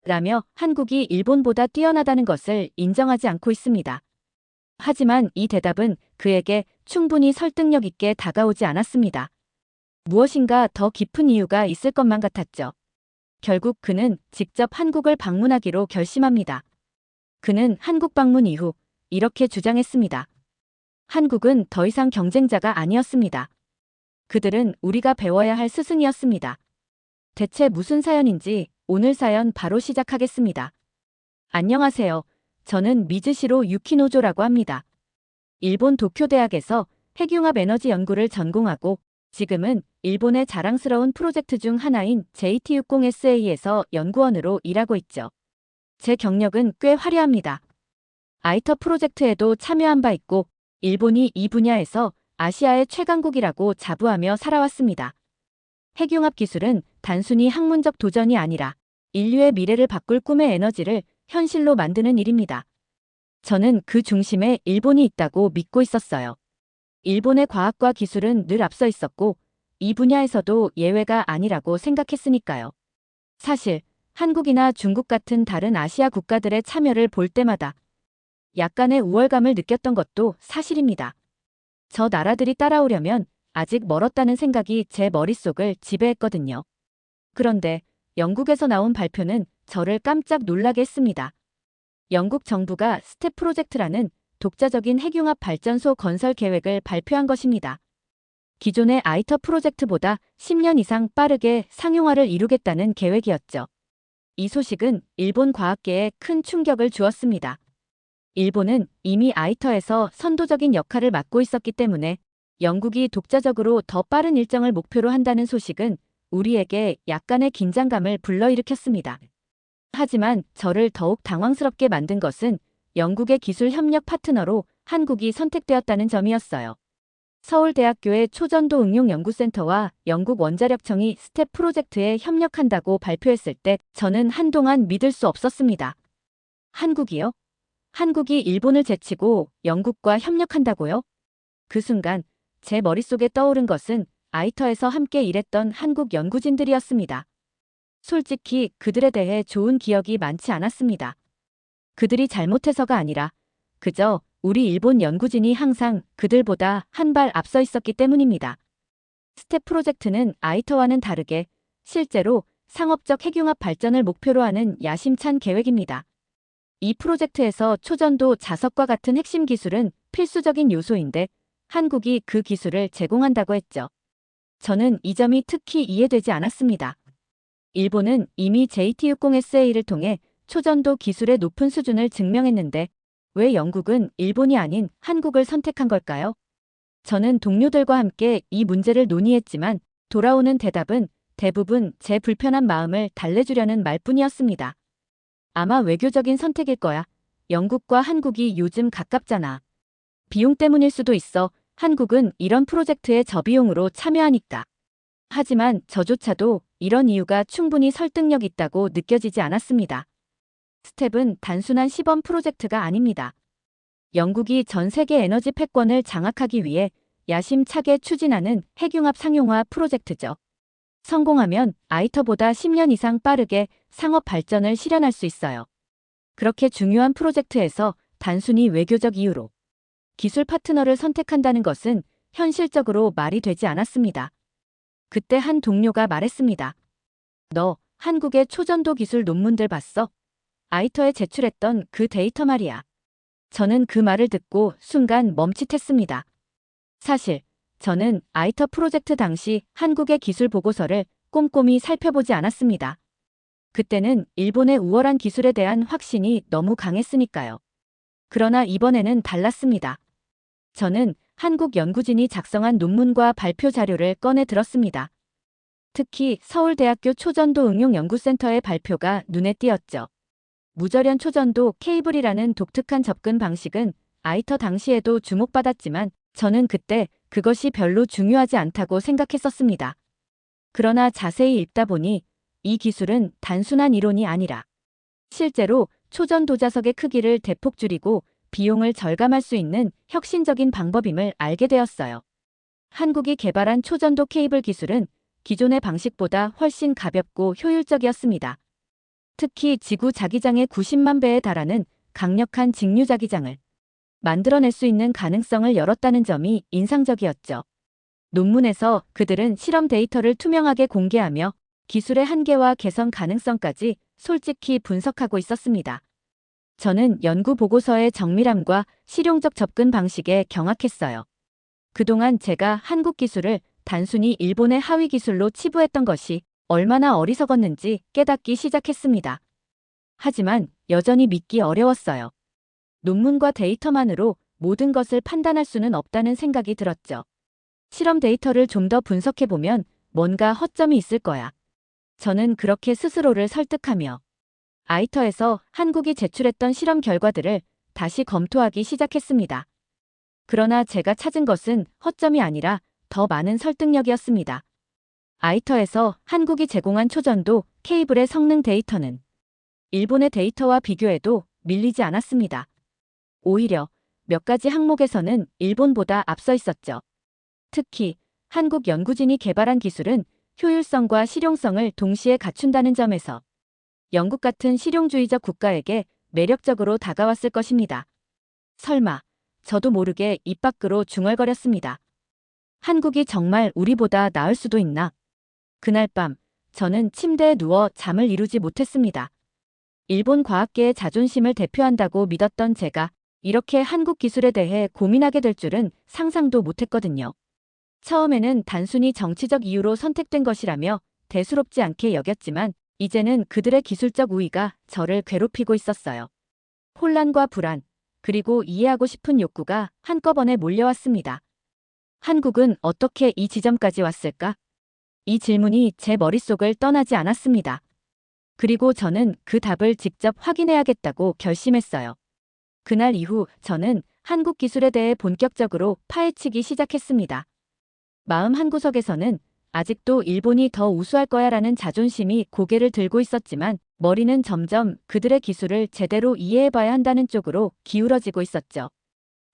라며 한국이 일본보다 뛰어나다는 것을 인정하지 않고 있습니다. 하지만 이 대답은 그에게 충분히 설득력 있게 다가오지 않았습니다. 무엇인가 더 깊은 이유가 있을 것만 같았죠. 결국 그는 직접 한국을 방문하기로 결심합니다. 그는 한국 방문 이후 이렇게 주장했습니다. 한국은 더 이상 경쟁자가 아니었습니다. 그들은 우리가 배워야 할 스승이었습니다. 대체 무슨 사연인지 오늘 사연 바로 시작하겠습니다. 안녕하세요. 저는 미즈시로 유키노조라고 합니다. 일본 도쿄대학에서 핵융합 에너지 연구를 전공하고 지금은 일본의 자랑스러운 프로젝트 중 하나인 JT60SA에서 연구원으로 일하고 있죠. 제 경력은 꽤 화려합니다. 아이터 프로젝트에도 참여한 바 있고 일본이 이 분야에서 아시아의 최강국이라고 자부하며 살아왔습니다. 핵융합 기술은 단순히 학문적 도전이 아니라 인류의 미래를 바꿀 꿈의 에너지를 현실로 만드는 일입니다. 저는 그 중심에 일본이 있다고 믿고 있었어요. 일본의 과학과 기술은 늘 앞서 있었고 이 분야에서도 예외가 아니라고 생각했으니까요. 사실 한국이나 중국 같은 다른 아시아 국가들의 참여를 볼 때마다 약간의 우월감을 느꼈던 것도 사실입니다. 저 나라들이 따라오려면 아직 멀었다는 생각이 제 머릿속을 지배했거든요. 그런데 영국에서 나온 발표는 저를 깜짝 놀라게 했습니다. 영국 정부가 스텝 프로젝트라는 독자적인 핵융합 발전소 건설 계획을 발표한 것입니다. 기존의 아이터 프로젝트보다 10년 이상 빠르게 상용화를 이루겠다는 계획이었죠. 이 소식은 일본 과학계에 큰 충격을 주었습니다. 일본은 이미 아이터에서 선도적인 역할을 맡고 있었기 때문에 영국이 독자적으로 더 빠른 일정을 목표로 한다는 소식은 우리에게 약간의 긴장감을 불러일으켰습니다. 하지만 저를 더욱 당황스럽게 만든 것은 영국의 기술 협력 파트너로 한국이 선택되었다는 점이었어요. 서울대학교의 초전도 응용연구센터와 영국 원자력청이 스텝 프로젝트에 협력한다고 발표했을 때 저는 한동안 믿을 수 없었습니다. 한국이요? 한국이 일본을 제치고 영국과 협력한다고요? 그 순간 제 머릿속에 떠오른 것은 아이터에서 함께 일했던 한국 연구진들이었습니다. 솔직히 그들에 대해 좋은 기억이 많지 않았습니다. 그들이 잘못해서가 아니라 그저 우리 일본 연구진이 항상 그들보다 한 발 앞서 있었기 때문입니다. 스텝 프로젝트는 아이터와는 다르게 실제로 상업적 핵융합 발전을 목표로 하는 야심찬 계획입니다. 이 프로젝트에서 초전도 자석과 같은 핵심 기술은 필수적인 요소인데 한국이 그 기술을 제공한다고 했죠. 저는 이 점이 특히 이해되지 않았습니다. 일본은 이미 JT60SA를 통해 초전도 기술의 높은 수준을 증명했는데 왜 영국은 일본이 아닌 한국을 선택한 걸까요? 저는 동료들과 함께 이 문제를 논의했지만 돌아오는 대답은 대부분 제 불편한 마음을 달래주려는 말뿐이었습니다. 아마 외교적인 선택일 거야. 영국과 한국이 요즘 가깝잖아. 비용 때문일 수도 있어. 한국은 이런 프로젝트에 저비용으로 참여하니까. 하지만 저조차도 이런 이유가 충분히 설득력 있다고 느껴지지 않았습니다. 스텝은 단순한 시범 프로젝트가 아닙니다. 영국이 전 세계 에너지 패권을 장악하기 위해 야심차게 추진하는 핵융합 상용화 프로젝트죠. 성공하면 아이터보다 10년 이상 빠르게 상업 발전을 실현할 수 있어요. 그렇게 중요한 프로젝트에서 단순히 외교적 이유로 기술 파트너를 선택한다는 것은 현실적으로 말이 되지 않았습니다. 그때 한 동료가 말했습니다. 너 한국의 초전도 기술 논문들 봤어? 아이터에 제출했던 그 데이터 말이야. 저는 그 말을 듣고 순간 멈칫했습니다. 사실 저는 아이터 프로젝트 당시 한국의 기술 보고서를 꼼꼼히 살펴보지 않았습니다. 그때는 일본의 우월한 기술에 대한 확신이 너무 강했으니까요. 그러나 이번에는 달랐습니다. 저는 한국 연구진이 작성한 논문과 발표 자료를 꺼내 들었습니다. 특히 서울대학교 초전도 응용연구센터의 발표가 눈에 띄었죠. 무절연 초전도 케이블이라는 독특한 접근 방식은 아이터 당시에도 주목받았지만 저는 그때 그것이 별로 중요하지 않다고 생각했었습니다. 그러나 자세히 읽다 보니 이 기술은 단순한 이론이 아니라 실제로 초전도 자석의 크기를 대폭 줄이고 비용을 절감할 수 있는 혁신적인 방법임을 알게 되었어요. 한국이 개발한 초전도 케이블 기술은 기존의 방식보다 훨씬 가볍고 효율적이었습니다. 특히 지구 자기장의 90만 배에 달하는 강력한 직류 자기장을 만들어낼 수 있는 가능성을 열었다는 점이 인상적이었죠. 논문에서 그들은 실험 데이터를 투명하게 공개하며 기술의 한계와 개선 가능성까지 솔직히 분석하고 있었습니다. 저는 연구 보고서의 정밀함과 실용적 접근 방식에 경악했어요. 그동안 제가 한국 기술을 단순히 일본의 하위 기술로 치부했던 것이 얼마나 어리석었는지 깨닫기 시작했습니다. 하지만 여전히 믿기 어려웠어요. 논문과 데이터만으로 모든 것을 판단할 수는 없다는 생각이 들었죠. 실험 데이터를 좀 더 분석해보면 뭔가 허점이 있을 거야. 저는 그렇게 스스로를 설득하며 아이터에서 한국이 제출했던 실험 결과들을 다시 검토하기 시작했습니다. 그러나 제가 찾은 것은 허점이 아니라 더 많은 설득력이었습니다. 아이터에서 한국이 제공한 초전도 케이블의 성능 데이터는 일본의 데이터와 비교해도 밀리지 않았습니다. 오히려 몇 가지 항목에서는 일본보다 앞서 있었죠. 특히 한국 연구진이 개발한 기술은 효율성과 실용성을 동시에 갖춘다는 점에서 영국 같은 실용주의적 국가에게 매력적으로 다가왔을 것입니다. 설마 저도 모르게 입 밖으로 중얼거렸습니다. 한국이 정말 우리보다 나을 수도 있나? 그날 밤 저는 침대에 누워 잠을 이루지 못했습니다. 일본 과학계의 자존심을 대표한다고 믿었던 제가 이렇게 한국 기술에 대해 고민하게 될 줄은 상상도 못했거든요. 처음에는 단순히 정치적 이유로 선택된 것이라며 대수롭지 않게 여겼지만 이제는 그들의 기술적 우위가 저를 괴롭히고 있었어요. 혼란과 불안, 그리고 이해하고 싶은 욕구가 한꺼번에 몰려왔습니다. 한국은 어떻게 이 지점까지 왔을까? 이 질문이 제 머릿속을 떠나지 않았습니다. 그리고 저는 그 답을 직접 확인해야겠다고 결심했어요. 그날 이후 저는 한국 기술에 대해 본격적으로 파헤치기 시작했습니다. 마음 한구석에서는 아직도 일본이 더 우수할 거야라는 자존심이 고개를 들고 있었지만 머리는 점점 그들의 기술을 제대로 이해해봐야 한다는 쪽으로 기울어지고 있었죠.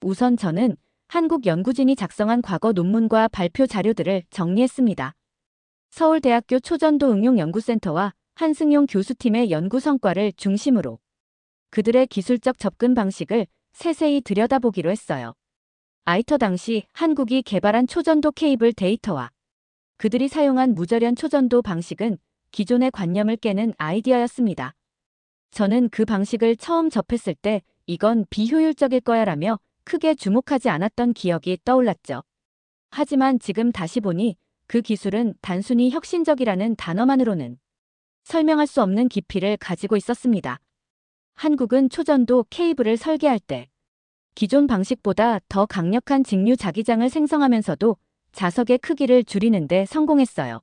우선 저는 한국 연구진이 작성한 과거 논문과 발표 자료들을 정리했습니다. 서울대학교 초전도 응용연구센터와 한승용 교수팀의 연구 성과를 중심으로 그들의 기술적 접근 방식을 세세히 들여다보기로 했어요. 아이터 당시 한국이 개발한 초전도 케이블 데이터와 그들이 사용한 무절연 초전도 방식은 기존의 관념을 깨는 아이디어였습니다. 저는 그 방식을 처음 접했을 때 이건 비효율적일 거야라며 크게 주목하지 않았던 기억이 떠올랐죠. 하지만 지금 다시 보니 그 기술은 단순히 혁신적이라는 단어만으로는 설명할 수 없는 깊이를 가지고 있었습니다. 한국은 초전도 케이블을 설계할 때 기존 방식보다 더 강력한 직류 자기장을 생성하면서도 자석의 크기를 줄이는 데 성공했어요.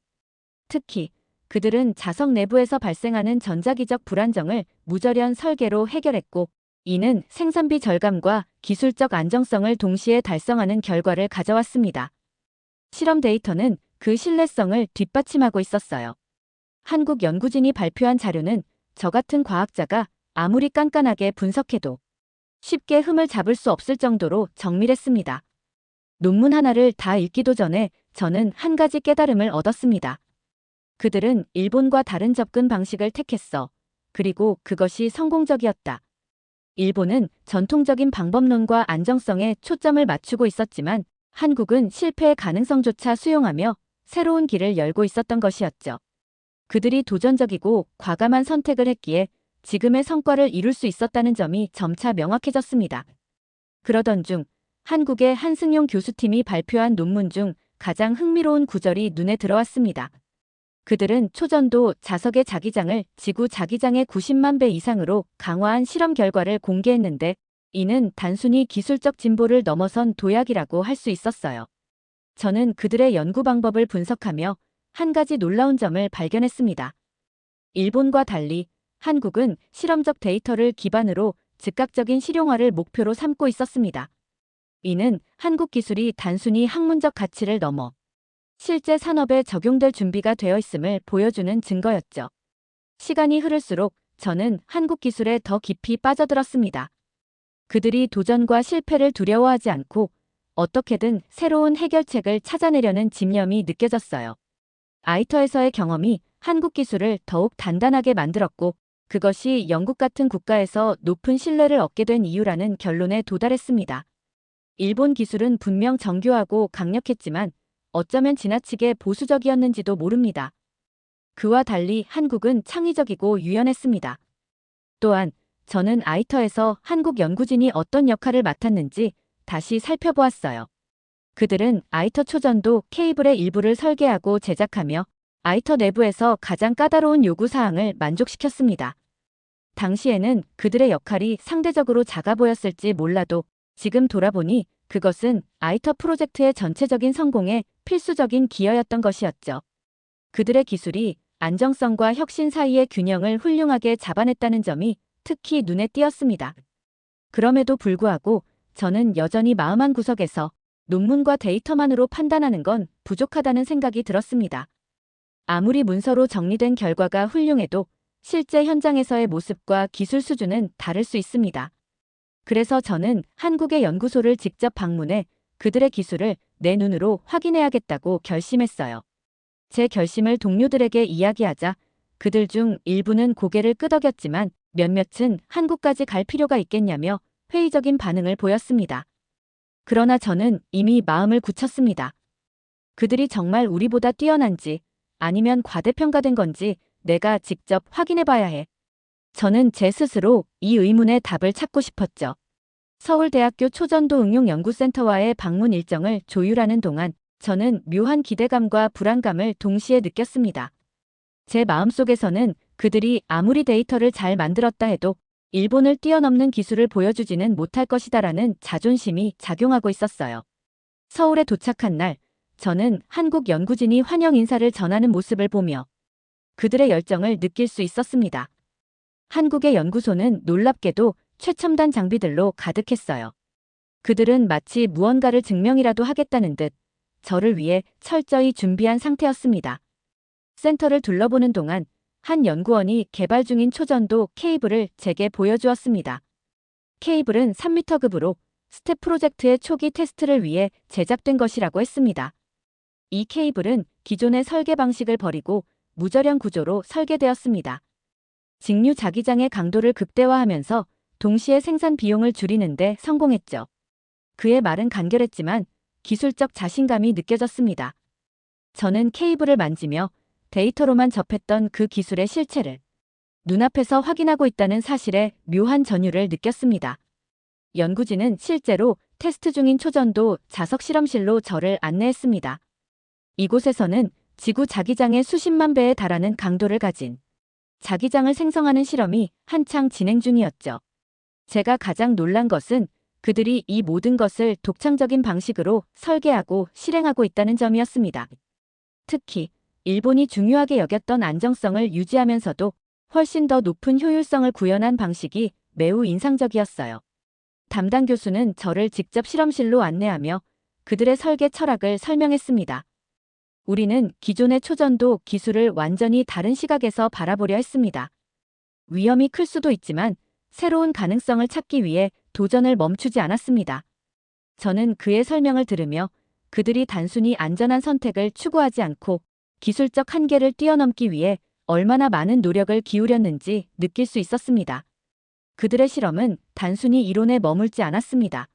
특히 그들은 자석 내부에서 발생하는 전자기적 불안정을 무절연 설계로 해결했고 이는 생산비 절감과 기술적 안정성을 동시에 달성하는 결과를 가져왔습니다. 실험 데이터는 그 신뢰성을 뒷받침하고 있었어요. 한국 연구진이 발표한 자료는 저 같은 과학자가 아무리 깐깐하게 분석해도 쉽게 흠을 잡을 수 없을 정도로 정밀했습니다. 논문 하나를 다 읽기도 전에 저는 한 가지 깨달음을 얻었습니다. 그들은 일본과 다른 접근 방식을 택했어. 그리고 그것이 성공적이었다. 일본은 전통적인 방법론과 안정성에 초점을 맞추고 있었지만 한국은 실패의 가능성조차 수용하며 새로운 길을 열고 있었던 것이었죠. 그들이 도전적이고 과감한 선택을 했기에 지금의 성과를 이룰 수 있었다는 점이 점차 명확해졌습니다. 그러던 중 한국의 한승용 교수팀이 발표한 논문 중 가장 흥미로운 구절이 눈에 들어왔습니다. 그들은 초전도 자석의 자기장을 지구 자기장의 90만 배 이상으로 강화한 실험 결과를 공개했는데 이는 단순히 기술적 진보를 넘어선 도약이라고 할 수 있었어요. 저는 그들의 연구 방법을 분석하며 한 가지 놀라운 점을 발견했습니다. 일본과 달리 한국은 실험적 데이터를 기반으로 즉각적인 실용화를 목표로 삼고 있었습니다. 이는 한국 기술이 단순히 학문적 가치를 넘어 실제 산업에 적용될 준비가 되어 있음을 보여주는 증거였죠. 시간이 흐를수록 저는 한국 기술에 더 깊이 빠져들었습니다. 그들이 도전과 실패를 두려워하지 않고 어떻게든 새로운 해결책을 찾아내려는 집념이 느껴졌어요. 아이터에서의 경험이 한국 기술을 더욱 단단하게 만들었고 그것이 영국 같은 국가에서 높은 신뢰를 얻게 된 이유라는 결론에 도달했습니다. 일본 기술은 분명 정교하고 강력했지만 어쩌면 지나치게 보수적이었는지도 모릅니다. 그와 달리 한국은 창의적이고 유연했습니다. 또한 저는 아이터에서 한국 연구진이 어떤 역할을 맡았는지 다시 살펴보았어요. 그들은 아이터 초전도 케이블의 일부를 설계하고 제작하며 아이터 내부에서 가장 까다로운 요구사항을 만족시켰습니다. 당시에는 그들의 역할이 상대적으로 작아 보였을지 몰라도 지금 돌아보니 그것은 아이터 프로젝트의 전체적인 성공에 필수적인 기여였던 것이었죠. 그들의 기술이 안정성과 혁신 사이의 균형을 훌륭하게 잡아냈다는 점이 특히 눈에 띄었습니다. 그럼에도 불구하고 저는 여전히 마음 한구석에서 논문과 데이터만으로 판단하는 건 부족하다는 생각이 들었습니다. 아무리 문서로 정리된 결과가 훌륭해도 실제 현장에서의 모습과 기술 수준은 다를 수 있습니다. 그래서 저는 한국의 연구소를 직접 방문해 그들의 기술을 내 눈으로 확인해야겠다고 결심했어요. 제 결심을 동료들에게 이야기하자 그들 중 일부는 고개를 끄덕였지만 몇몇은 한국까지 갈 필요가 있겠냐며 회의적인 반응을 보였습니다. 그러나 저는 이미 마음을 굳혔습니다. 그들이 정말 우리보다 뛰어난지 아니면 과대평가된 건지 내가 직접 확인해 봐야 해. 저는 제 스스로 이 의문의 답을 찾고 싶었죠. 서울대학교 초전도 응용연구센터와의 방문 일정을 조율하는 동안 저는 묘한 기대감과 불안감을 동시에 느꼈습니다. 제 마음속에서는 그들이 아무리 데이터를 잘 만들었다 해도 일본을 뛰어넘는 기술을 보여주지는 못할 것이다라는 자존심이 작용하고 있었어요. 서울에 도착한 날, 저는 한국 연구진이 환영 인사를 전하는 모습을 보며 그들의 열정을 느낄 수 있었습니다. 한국의 연구소는 놀랍게도 최첨단 장비들로 가득했어요. 그들은 마치 무언가를 증명이라도 하겠다는 듯 저를 위해 철저히 준비한 상태였습니다. 센터를 둘러보는 동안 한 연구원이 개발 중인 초전도 케이블을 제게 보여주었습니다. 케이블은 3m급으로 스텝 프로젝트의 초기 테스트를 위해 제작된 것이라고 했습니다. 이 케이블은 기존의 설계 방식을 버리고 무저령 구조로 설계되었습니다. 직류 자기장의 강도를 극대화하면서 동시에 생산 비용을 줄이는데 성공했죠. 그의 말은 간결했지만 기술적 자신감이 느껴졌습니다. 저는 케이블을 만지며 데이터로만 접했던 그 기술의 실체를 눈앞에서 확인하고 있다는 사실에 묘한 전율을 느꼈습니다. 연구진은 실제로 테스트 중인 초전도 자석 실험실로 저를 안내했습니다. 이곳에서는 지구 자기장의 수십만 배에 달하는 강도를 가진 자기장을 생성하는 실험이 한창 진행 중이었죠. 제가 가장 놀란 것은 그들이 이 모든 것을 독창적인 방식으로 설계하고 실행하고 있다는 점이었습니다. 특히 일본이 중요하게 여겼던 안정성을 유지하면서도 훨씬 더 높은 효율성을 구현한 방식이 매우 인상적이었어요. 담당 교수는 저를 직접 실험실로 안내하며 그들의 설계 철학을 설명했습니다. 우리는 기존의 초전도 기술을 완전히 다른 시각에서 바라보려 했습니다. 위험이 클 수도 있지만 새로운 가능성을 찾기 위해 도전을 멈추지 않았습니다. 저는 그의 설명을 들으며 그들이 단순히 안전한 선택을 추구하지 않고 기술적 한계를 뛰어넘기 위해 얼마나 많은 노력을 기울였는지 느낄 수 있었습니다. 그들의 실험은 단순히 이론에 머물지 않았습니다.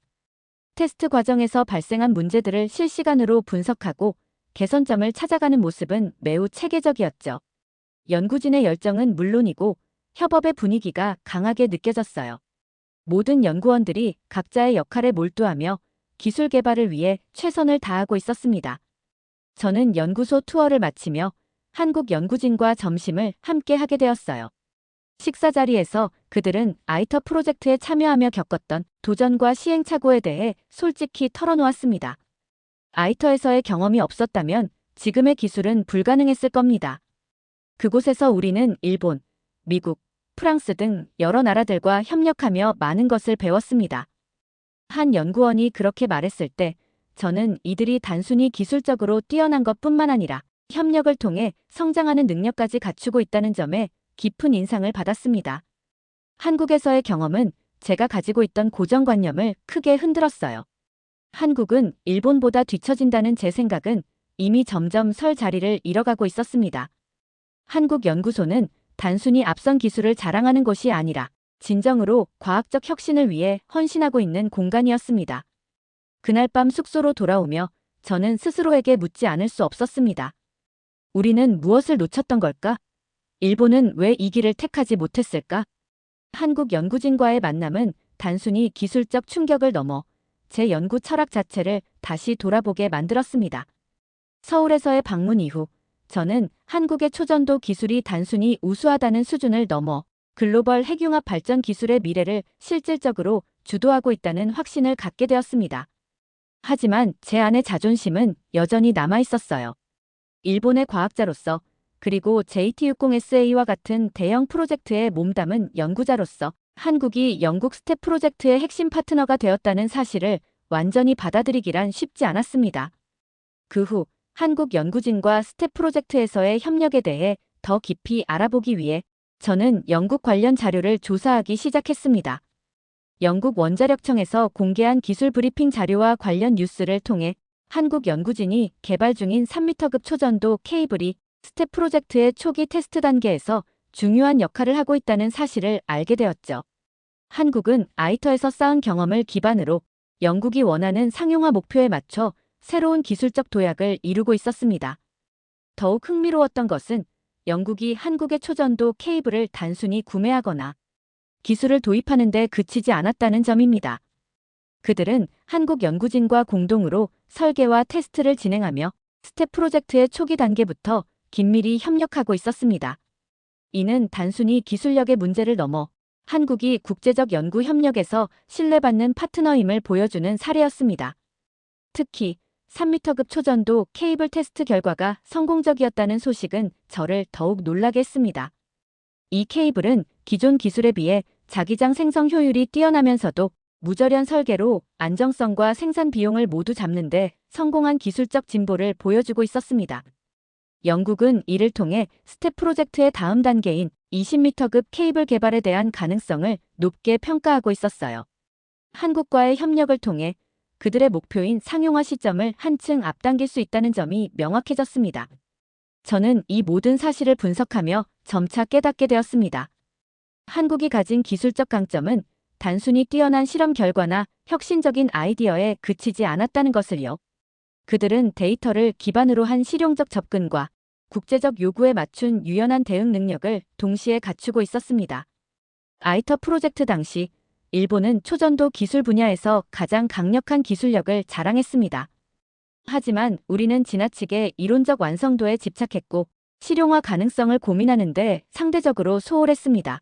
테스트 과정에서 발생한 문제들을 실시간으로 분석하고 개선점을 찾아가는 모습은 매우 체계적이었죠. 연구진의 열정은 물론이고 협업의 분위기가 강하게 느껴졌어요. 모든 연구원들이 각자의 역할에 몰두하며 기술 개발을 위해 최선을 다하고 있었습니다. 저는 연구소 투어를 마치며 한국 연구진과 점심을 함께 하게 되었어요. 식사 자리에서 그들은 아이터 프로젝트에 참여하며 겪었던 도전과 시행착오에 대해 솔직히 털어놓았습니다. 아이터에서의 경험이 없었다면 지금의 기술은 불가능했을 겁니다. 그곳에서 우리는 일본, 미국, 프랑스 등 여러 나라들과 협력하며 많은 것을 배웠습니다. 한 연구원이 그렇게 말했을 때 저는 이들이 단순히 기술적으로 뛰어난 것뿐만 아니라 협력을 통해 성장하는 능력까지 갖추고 있다는 점에 깊은 인상을 받았습니다. 한국에서의 경험은 제가 가지고 있던 고정관념을 크게 흔들었어요. 한국은 일본보다 뒤처진다는 제 생각은 이미 점점 설 자리를 잃어가고 있었습니다. 한국 연구소는 단순히 앞선 기술을 자랑하는 곳이 아니라 진정으로 과학적 혁신을 위해 헌신하고 있는 공간이었습니다. 그날 밤 숙소로 돌아오며 저는 스스로에게 묻지 않을 수 없었습니다. 우리는 무엇을 놓쳤던 걸까? 일본은 왜 이 길을 택하지 못했을까? 한국 연구진과의 만남은 단순히 기술적 충격을 넘어 제 연구 철학 자체를 다시 돌아보게 만들었습니다. 서울에서의 방문 이후 저는 한국의 초전도 기술이 단순히 우수하다는 수준을 넘어 글로벌 핵융합 발전 기술의 미래를 실질적으로 주도하고 있다는 확신을 갖게 되었습니다. 하지만 제 안의 자존심은 여전히 남아 있었어요. 일본의 과학자로서 그리고 JT60SA와 같은 대형 프로젝트에 몸담은 연구자로서 한국이 영국 스텝 프로젝트의 핵심 파트너가 되었다는 사실을 완전히 받아들이기란 쉽지 않았습니다. 그 후 한국 연구진과 스텝 프로젝트에서의 협력에 대해 더 깊이 알아보기 위해 저는 영국 관련 자료를 조사하기 시작했습니다. 영국 원자력청에서 공개한 기술 브리핑 자료와 관련 뉴스를 통해 한국 연구진이 개발 중인 3m급 초전도 케이블이 스텝 프로젝트의 초기 테스트 단계에서 중요한 역할을 하고 있다는 사실을 알게 되었죠. 한국은 아이터에서 쌓은 경험을 기반으로 영국이 원하는 상용화 목표에 맞춰 새로운 기술적 도약을 이루고 있었습니다. 더욱 흥미로웠던 것은 영국이 한국의 초전도 케이블을 단순히 구매하거나 기술을 도입하는 데 그치지 않았다는 점입니다. 그들은 한국 연구진과 공동으로 설계와 테스트를 진행하며 스텝 프로젝트의 초기 단계부터 긴밀히 협력하고 있었습니다. 이는 단순히 기술력의 문제를 넘어 한국이 국제적 연구 협력에서 신뢰받는 파트너임을 보여주는 사례였습니다. 특히 3m급 초전도 케이블 테스트 결과가 성공적이었다는 소식은 저를 더욱 놀라게 했습니다. 이 케이블은 기존 기술에 비해 자기장 생성 효율이 뛰어나면서도 무절연 설계로 안정성과 생산 비용을 모두 잡는 데 성공한 기술적 진보를 보여주고 있었습니다. 영국은 이를 통해 스텝 프로젝트의 다음 단계인 20m급 케이블 개발에 대한 가능성을 높게 평가하고 있었어요. 한국과의 협력을 통해 그들의 목표인 상용화 시점을 한층 앞당길 수 있다는 점이 명확해졌습니다. 저는 이 모든 사실을 분석하며 점차 깨닫게 되었습니다. 한국이 가진 기술적 강점은 단순히 뛰어난 실험 결과나 혁신적인 아이디어에 그치지 않았다는 것을요. 그들은 데이터를 기반으로 한 실용적 접근과 국제적 요구에 맞춘 유연한 대응 능력을 동시에 갖추고 있었습니다. 아이터 프로젝트 당시 일본은 초전도 기술 분야에서 가장 강력한 기술력을 자랑했습니다. 하지만 우리는 지나치게 이론적 완성도에 집착했고 실용화 가능성을 고민하는데 상대적으로 소홀했습니다.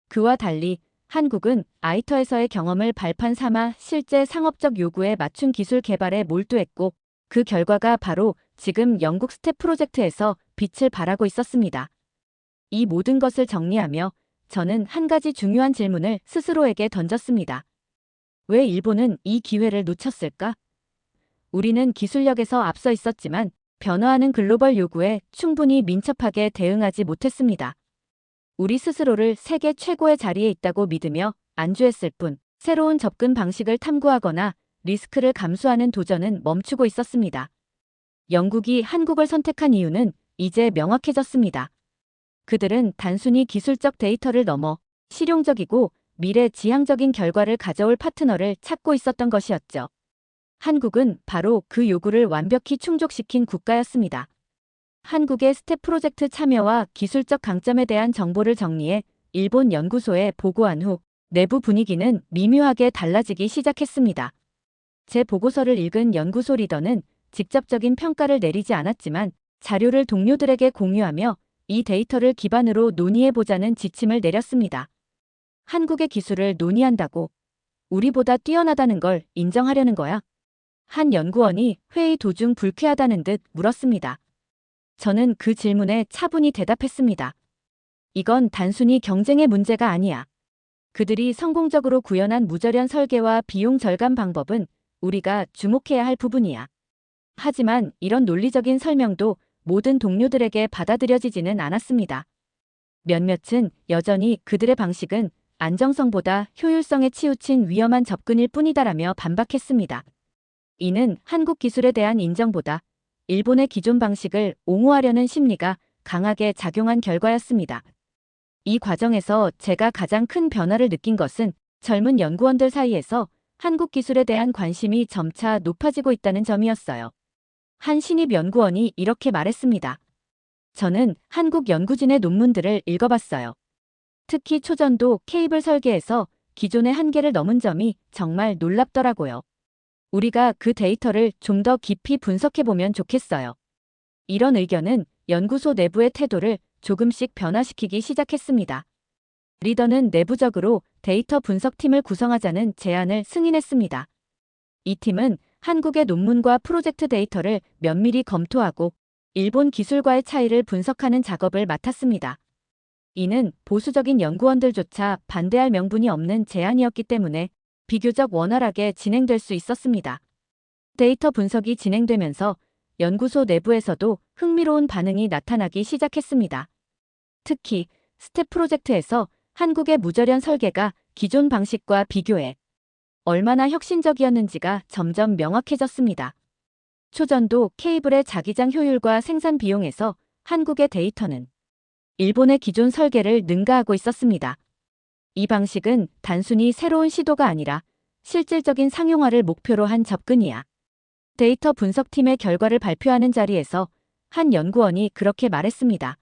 그와 달리 한국은 아이터에서의 경험을 발판 삼아 실제 상업적 요구에 맞춘 기술 개발에 몰두했고 그 결과가 바로 지금 영국 스텝 프로젝트에서 빛을 발하고 있었습니다. 이 모든 것을 정리하며 저는 한 가지 중요한 질문을 스스로에게 던졌습니다. 왜 일본은 이 기회를 놓쳤을까? 우리는 기술력에서 앞서 있었지만 변화하는 글로벌 요구에 충분히 민첩하게 대응하지 못했습니다. 우리 스스로를 세계 최고의 자리에 있다고 믿으며 안주했을 뿐 새로운 접근 방식을 탐구하거나 리스크를 감수하는 도전은 멈추고 있었습니다. 영국이 한국을 선택한 이유는 이제 명확해졌습니다. 그들은 단순히 기술적 데이터를 넘어 실용적이고 미래지향적인 결과를 가져올 파트너를 찾고 있었던 것이었죠. 한국은 바로 그 요구를 완벽히 충족시킨 국가였습니다. 한국의 스텝 프로젝트 참여와 기술적 강점에 대한 정보를 정리해 일본 연구소에 보고한 후 내부 분위기는 미묘하게 달라지기 시작했습니다. 제 보고서를 읽은 연구소 리더는 직접적인 평가를 내리지 않았지만 자료를 동료들에게 공유하며 이 데이터를 기반으로 논의해보자는 지침을 내렸습니다. 한국의 기술을 논의한다고 우리보다 뛰어나다는 걸 인정하려는 거야? 한 연구원이 회의 도중 불쾌하다는 듯 물었습니다. 저는 그 질문에 차분히 대답했습니다. 이건 단순히 경쟁의 문제가 아니야. 그들이 성공적으로 구현한 무절연 설계와 비용 절감 방법은 우리가 주목해야 할 부분이야. 하지만 이런 논리적인 설명도 모든 동료들에게 받아들여지지는 않았습니다. 몇몇은 여전히 그들의 방식은 안정성보다 효율성에 치우친 위험한 접근일 뿐이다라며 반박했습니다. 이는 한국 기술에 대한 인정보다 일본의 기존 방식을 옹호하려는 심리가 강하게 작용한 결과였습니다. 이 과정에서 제가 가장 큰 변화를 느낀 것은 젊은 연구원들 사이에서 한국 기술에 대한 관심이 점차 높아지고 있다는 점이었어요. 한 신입 연구원이 이렇게 말했습니다. 저는 한국 연구진의 논문들을 읽어봤어요. 특히 초전도 케이블 설계에서 기존의 한계를 넘은 점이 정말 놀랍더라고요. 우리가 그 데이터를 좀 더 깊이 분석해보면 좋겠어요. 이런 의견은 연구소 내부의 태도를 조금씩 변화시키기 시작했습니다. 리더는 내부적으로 데이터 분석팀을 구성하자는 제안을 승인했습니다. 이 팀은 한국의 논문과 프로젝트 데이터를 면밀히 검토하고 일본 기술과의 차이를 분석하는 작업을 맡았습니다. 이는 보수적인 연구원들조차 반대할 명분이 없는 제안이었기 때문에 비교적 원활하게 진행될 수 있었습니다. 데이터 분석이 진행되면서 연구소 내부에서도 흥미로운 반응이 나타나기 시작했습니다. 특히 스텝 프로젝트에서 한국의 무절연 설계가 기존 방식과 비교해 얼마나 혁신적이었는지가 점점 명확해졌습니다. 초전도 케이블의 자기장 효율과 생산 비용에서 한국의 데이터는 일본의 기존 설계를 능가하고 있었습니다. 이 방식은 단순히 새로운 시도가 아니라 실질적인 상용화를 목표로 한 접근이야. 데이터 분석팀의 결과를 발표하는 자리에서 한 연구원이 그렇게 말했습니다.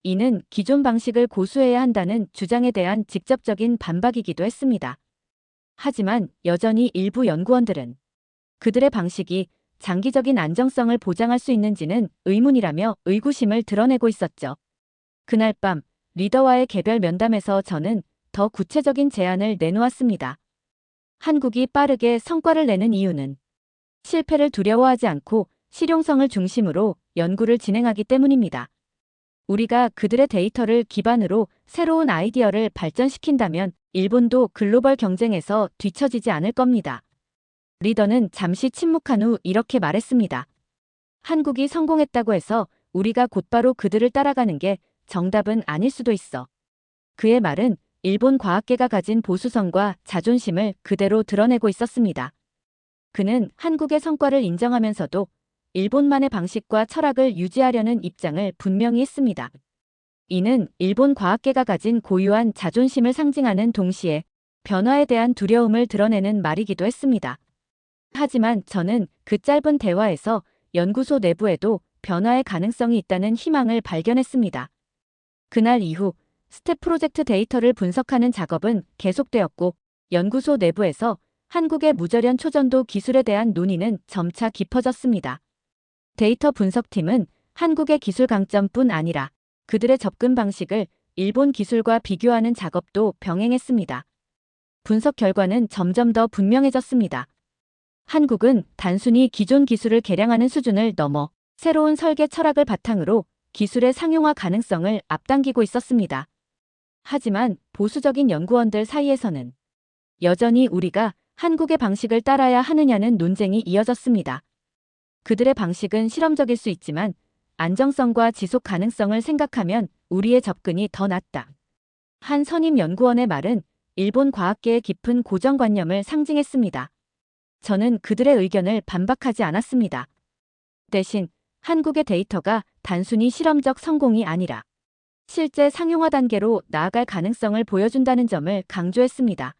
이는 기존 방식을 고수해야 한다는 주장에 대한 직접적인 반박이기도 했습니다. 하지만 여전히 일부 연구원들은 그들의 방식이 장기적인 안정성을 보장할 수 있는지는 의문이라며 의구심을 드러내고 있었죠. 그날 밤 리더와의 개별 면담에서 저는 더 구체적인 제안을 내놓았습니다. 한국이 빠르게 성과를 내는 이유는 실패를 두려워하지 않고 실용성을 중심으로 연구를 진행하기 때문입니다. 우리가 그들의 데이터를 기반으로 새로운 아이디어를 발전시킨다면 일본도 글로벌 경쟁에서 뒤처지지 않을 겁니다. 리더는 잠시 침묵한 후 이렇게 말했습니다. 한국이 성공했다고 해서 우리가 곧바로 그들을 따라가는 게 정답은 아닐 수도 있어. 그의 말은 일본 과학계가 가진 보수성과 자존심을 그대로 드러내고 있었습니다. 그는 한국의 성과를 인정하면서도 일본만의 방식과 철학을 유지하려는 입장을 분명히 했습니다. 이는 일본 과학계가 가진 고유한 자존심을 상징하는 동시에 변화에 대한 두려움을 드러내는 말이기도 했습니다. 하지만 저는 그 짧은 대화에서 연구소 내부에도 변화의 가능성이 있다는 희망을 발견했습니다. 그날 이후 스텝 프로젝트 데이터를 분석하는 작업은 계속되었고 연구소 내부에서 한국의 무절연 초전도 기술에 대한 논의는 점차 깊어졌습니다. 데이터 분석팀은 한국의 기술 강점뿐 아니라 그들의 접근 방식을 일본 기술과 비교하는 작업도 병행했습니다. 분석 결과는 점점 더 분명해졌습니다. 한국은 단순히 기존 기술을 개량하는 수준을 넘어 새로운 설계 철학을 바탕으로 기술의 상용화 가능성을 앞당기고 있었습니다. 하지만 보수적인 연구원들 사이에서는 여전히 우리가 한국의 방식을 따라야 하느냐는 논쟁이 이어졌습니다. 그들의 방식은 실험적일 수 있지만 안정성과 지속 가능성을 생각하면 우리의 접근이 더 낫다. 한 선임 연구원의 말은 일본 과학계의 깊은 고정관념을 상징했습니다. 저는 그들의 의견을 반박하지 않았습니다. 대신 한국의 데이터가 단순히 실험적 성공이 아니라 실제 상용화 단계로 나아갈 가능성을 보여준다는 점을 강조했습니다.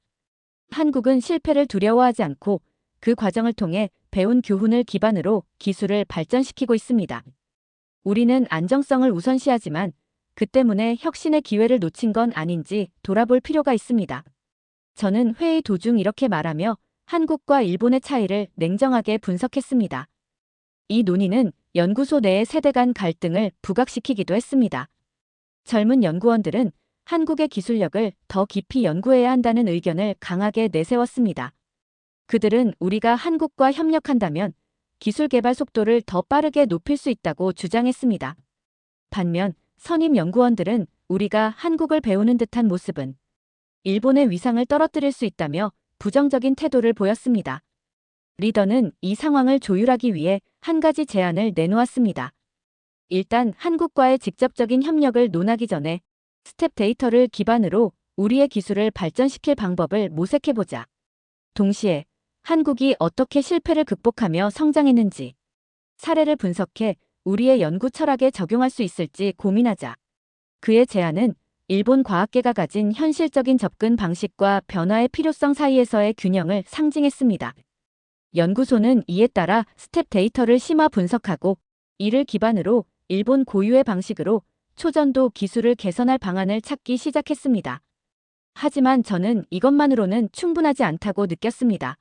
한국은 실패를 두려워하지 않고 그 과정을 통해 배운 교훈을 기반으로 기술을 발전시키고 있습니다. 우리는 안정성을 우선시하지만 그 때문에 혁신의 기회를 놓친 건 아닌지 돌아볼 필요가 있습니다. 저는 회의 도중 이렇게 말하며 한국과 일본의 차이를 냉정하게 분석했습니다. 이 논의는 연구소 내의 세대 간 갈등을 부각시키기도 했습니다. 젊은 연구원들은 한국의 기술력을 더 깊이 연구해야 한다는 의견을 강하게 내세웠습니다. 그들은 우리가 한국과 협력한다면 기술 개발 속도를 더 빠르게 높일 수 있다고 주장했습니다. 반면 선임 연구원들은 우리가 한국을 배우는 듯한 모습은 일본의 위상을 떨어뜨릴 수 있다며 부정적인 태도를 보였습니다. 리더는 이 상황을 조율하기 위해 한 가지 제안을 내놓았습니다. 일단 한국과의 직접적인 협력을 논하기 전에 스텝 데이터를 기반으로 우리의 기술을 발전시킬 방법을 모색해보자. 동시에 한국이 어떻게 실패를 극복하며 성장했는지 사례를 분석해 우리의 연구 철학에 적용할 수 있을지 고민하자. 그의 제안은 일본 과학계가 가진 현실적인 접근 방식과 변화의 필요성 사이에서의 균형을 상징했습니다. 연구소는 이에 따라 스텝 데이터를 심화 분석하고 이를 기반으로 일본 고유의 방식으로 초전도 기술을 개선할 방안을 찾기 시작했습니다. 하지만 저는 이것만으로는 충분하지 않다고 느꼈습니다.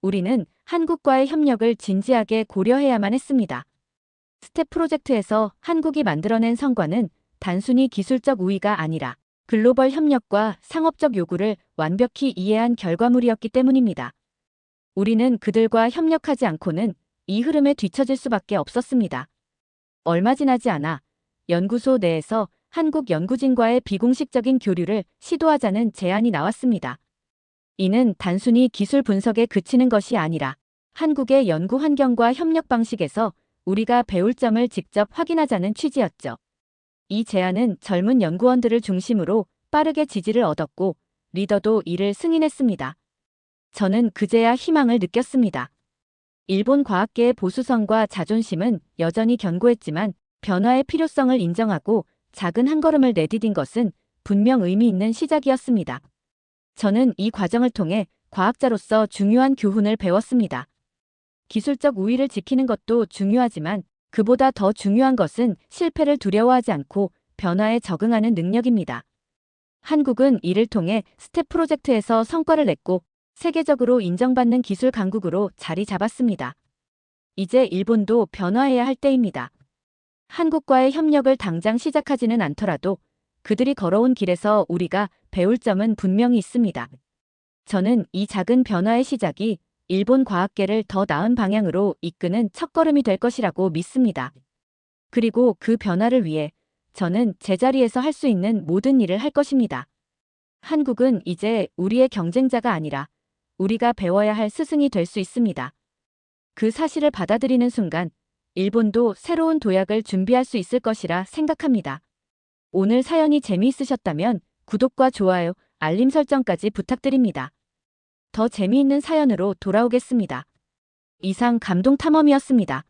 우리는 한국과의 협력을 진지하게 고려해야만 했습니다. 스텝 프로젝트에서 한국이 만들어낸 성과는 단순히 기술적 우위가 아니라 글로벌 협력과 상업적 요구를 완벽히 이해한 결과물이었기 때문입니다. 우리는 그들과 협력하지 않고는 이 흐름에 뒤처질 수밖에 없었습니다. 얼마 지나지 않아 연구소 내에서 한국 연구진과의 비공식적인 교류를 시도하자는 제안이 나왔습니다. 이는 단순히 기술 분석에 그치는 것이 아니라 한국의 연구 환경과 협력 방식에서 우리가 배울 점을 직접 확인하자는 취지였죠. 이 제안은 젊은 연구원들을 중심으로 빠르게 지지를 얻었고 리더도 이를 승인했습니다. 저는 그제야 희망을 느꼈습니다. 일본 과학계의 보수성과 자존심은 여전히 견고했지만 변화의 필요성을 인정하고 작은 한 걸음을 내디딘 것은 분명 의미 있는 시작이었습니다. 저는 이 과정을 통해 과학자로서 중요한 교훈을 배웠습니다. 기술적 우위를 지키는 것도 중요하지만 그보다 더 중요한 것은 실패를 두려워하지 않고 변화에 적응하는 능력입니다. 한국은 이를 통해 스텝 프로젝트에서 성과를 냈고 세계적으로 인정받는 기술 강국으로 자리 잡았습니다. 이제 일본도 변화해야 할 때입니다. 한국과의 협력을 당장 시작하지는 않더라도 그들이 걸어온 길에서 우리가 배울 점은 분명히 있습니다. 저는 이 작은 변화의 시작이 일본 과학계를 더 나은 방향으로 이끄는 첫걸음이 될 것이라고 믿습니다. 그리고 그 변화를 위해 저는 제자리에서 할 수 있는 모든 일을 할 것입니다. 한국은 이제 우리의 경쟁자가 아니라 우리가 배워야 할 스승이 될 수 있습니다. 그 사실을 받아들이는 순간 일본도 새로운 도약을 준비할 수 있을 것이라 생각합니다. 오늘 사연이 재미있으셨다면 구독과 좋아요, 알림 설정까지 부탁드립니다. 더 재미있는 사연으로 돌아오겠습니다. 이상 감동탐험이었습니다.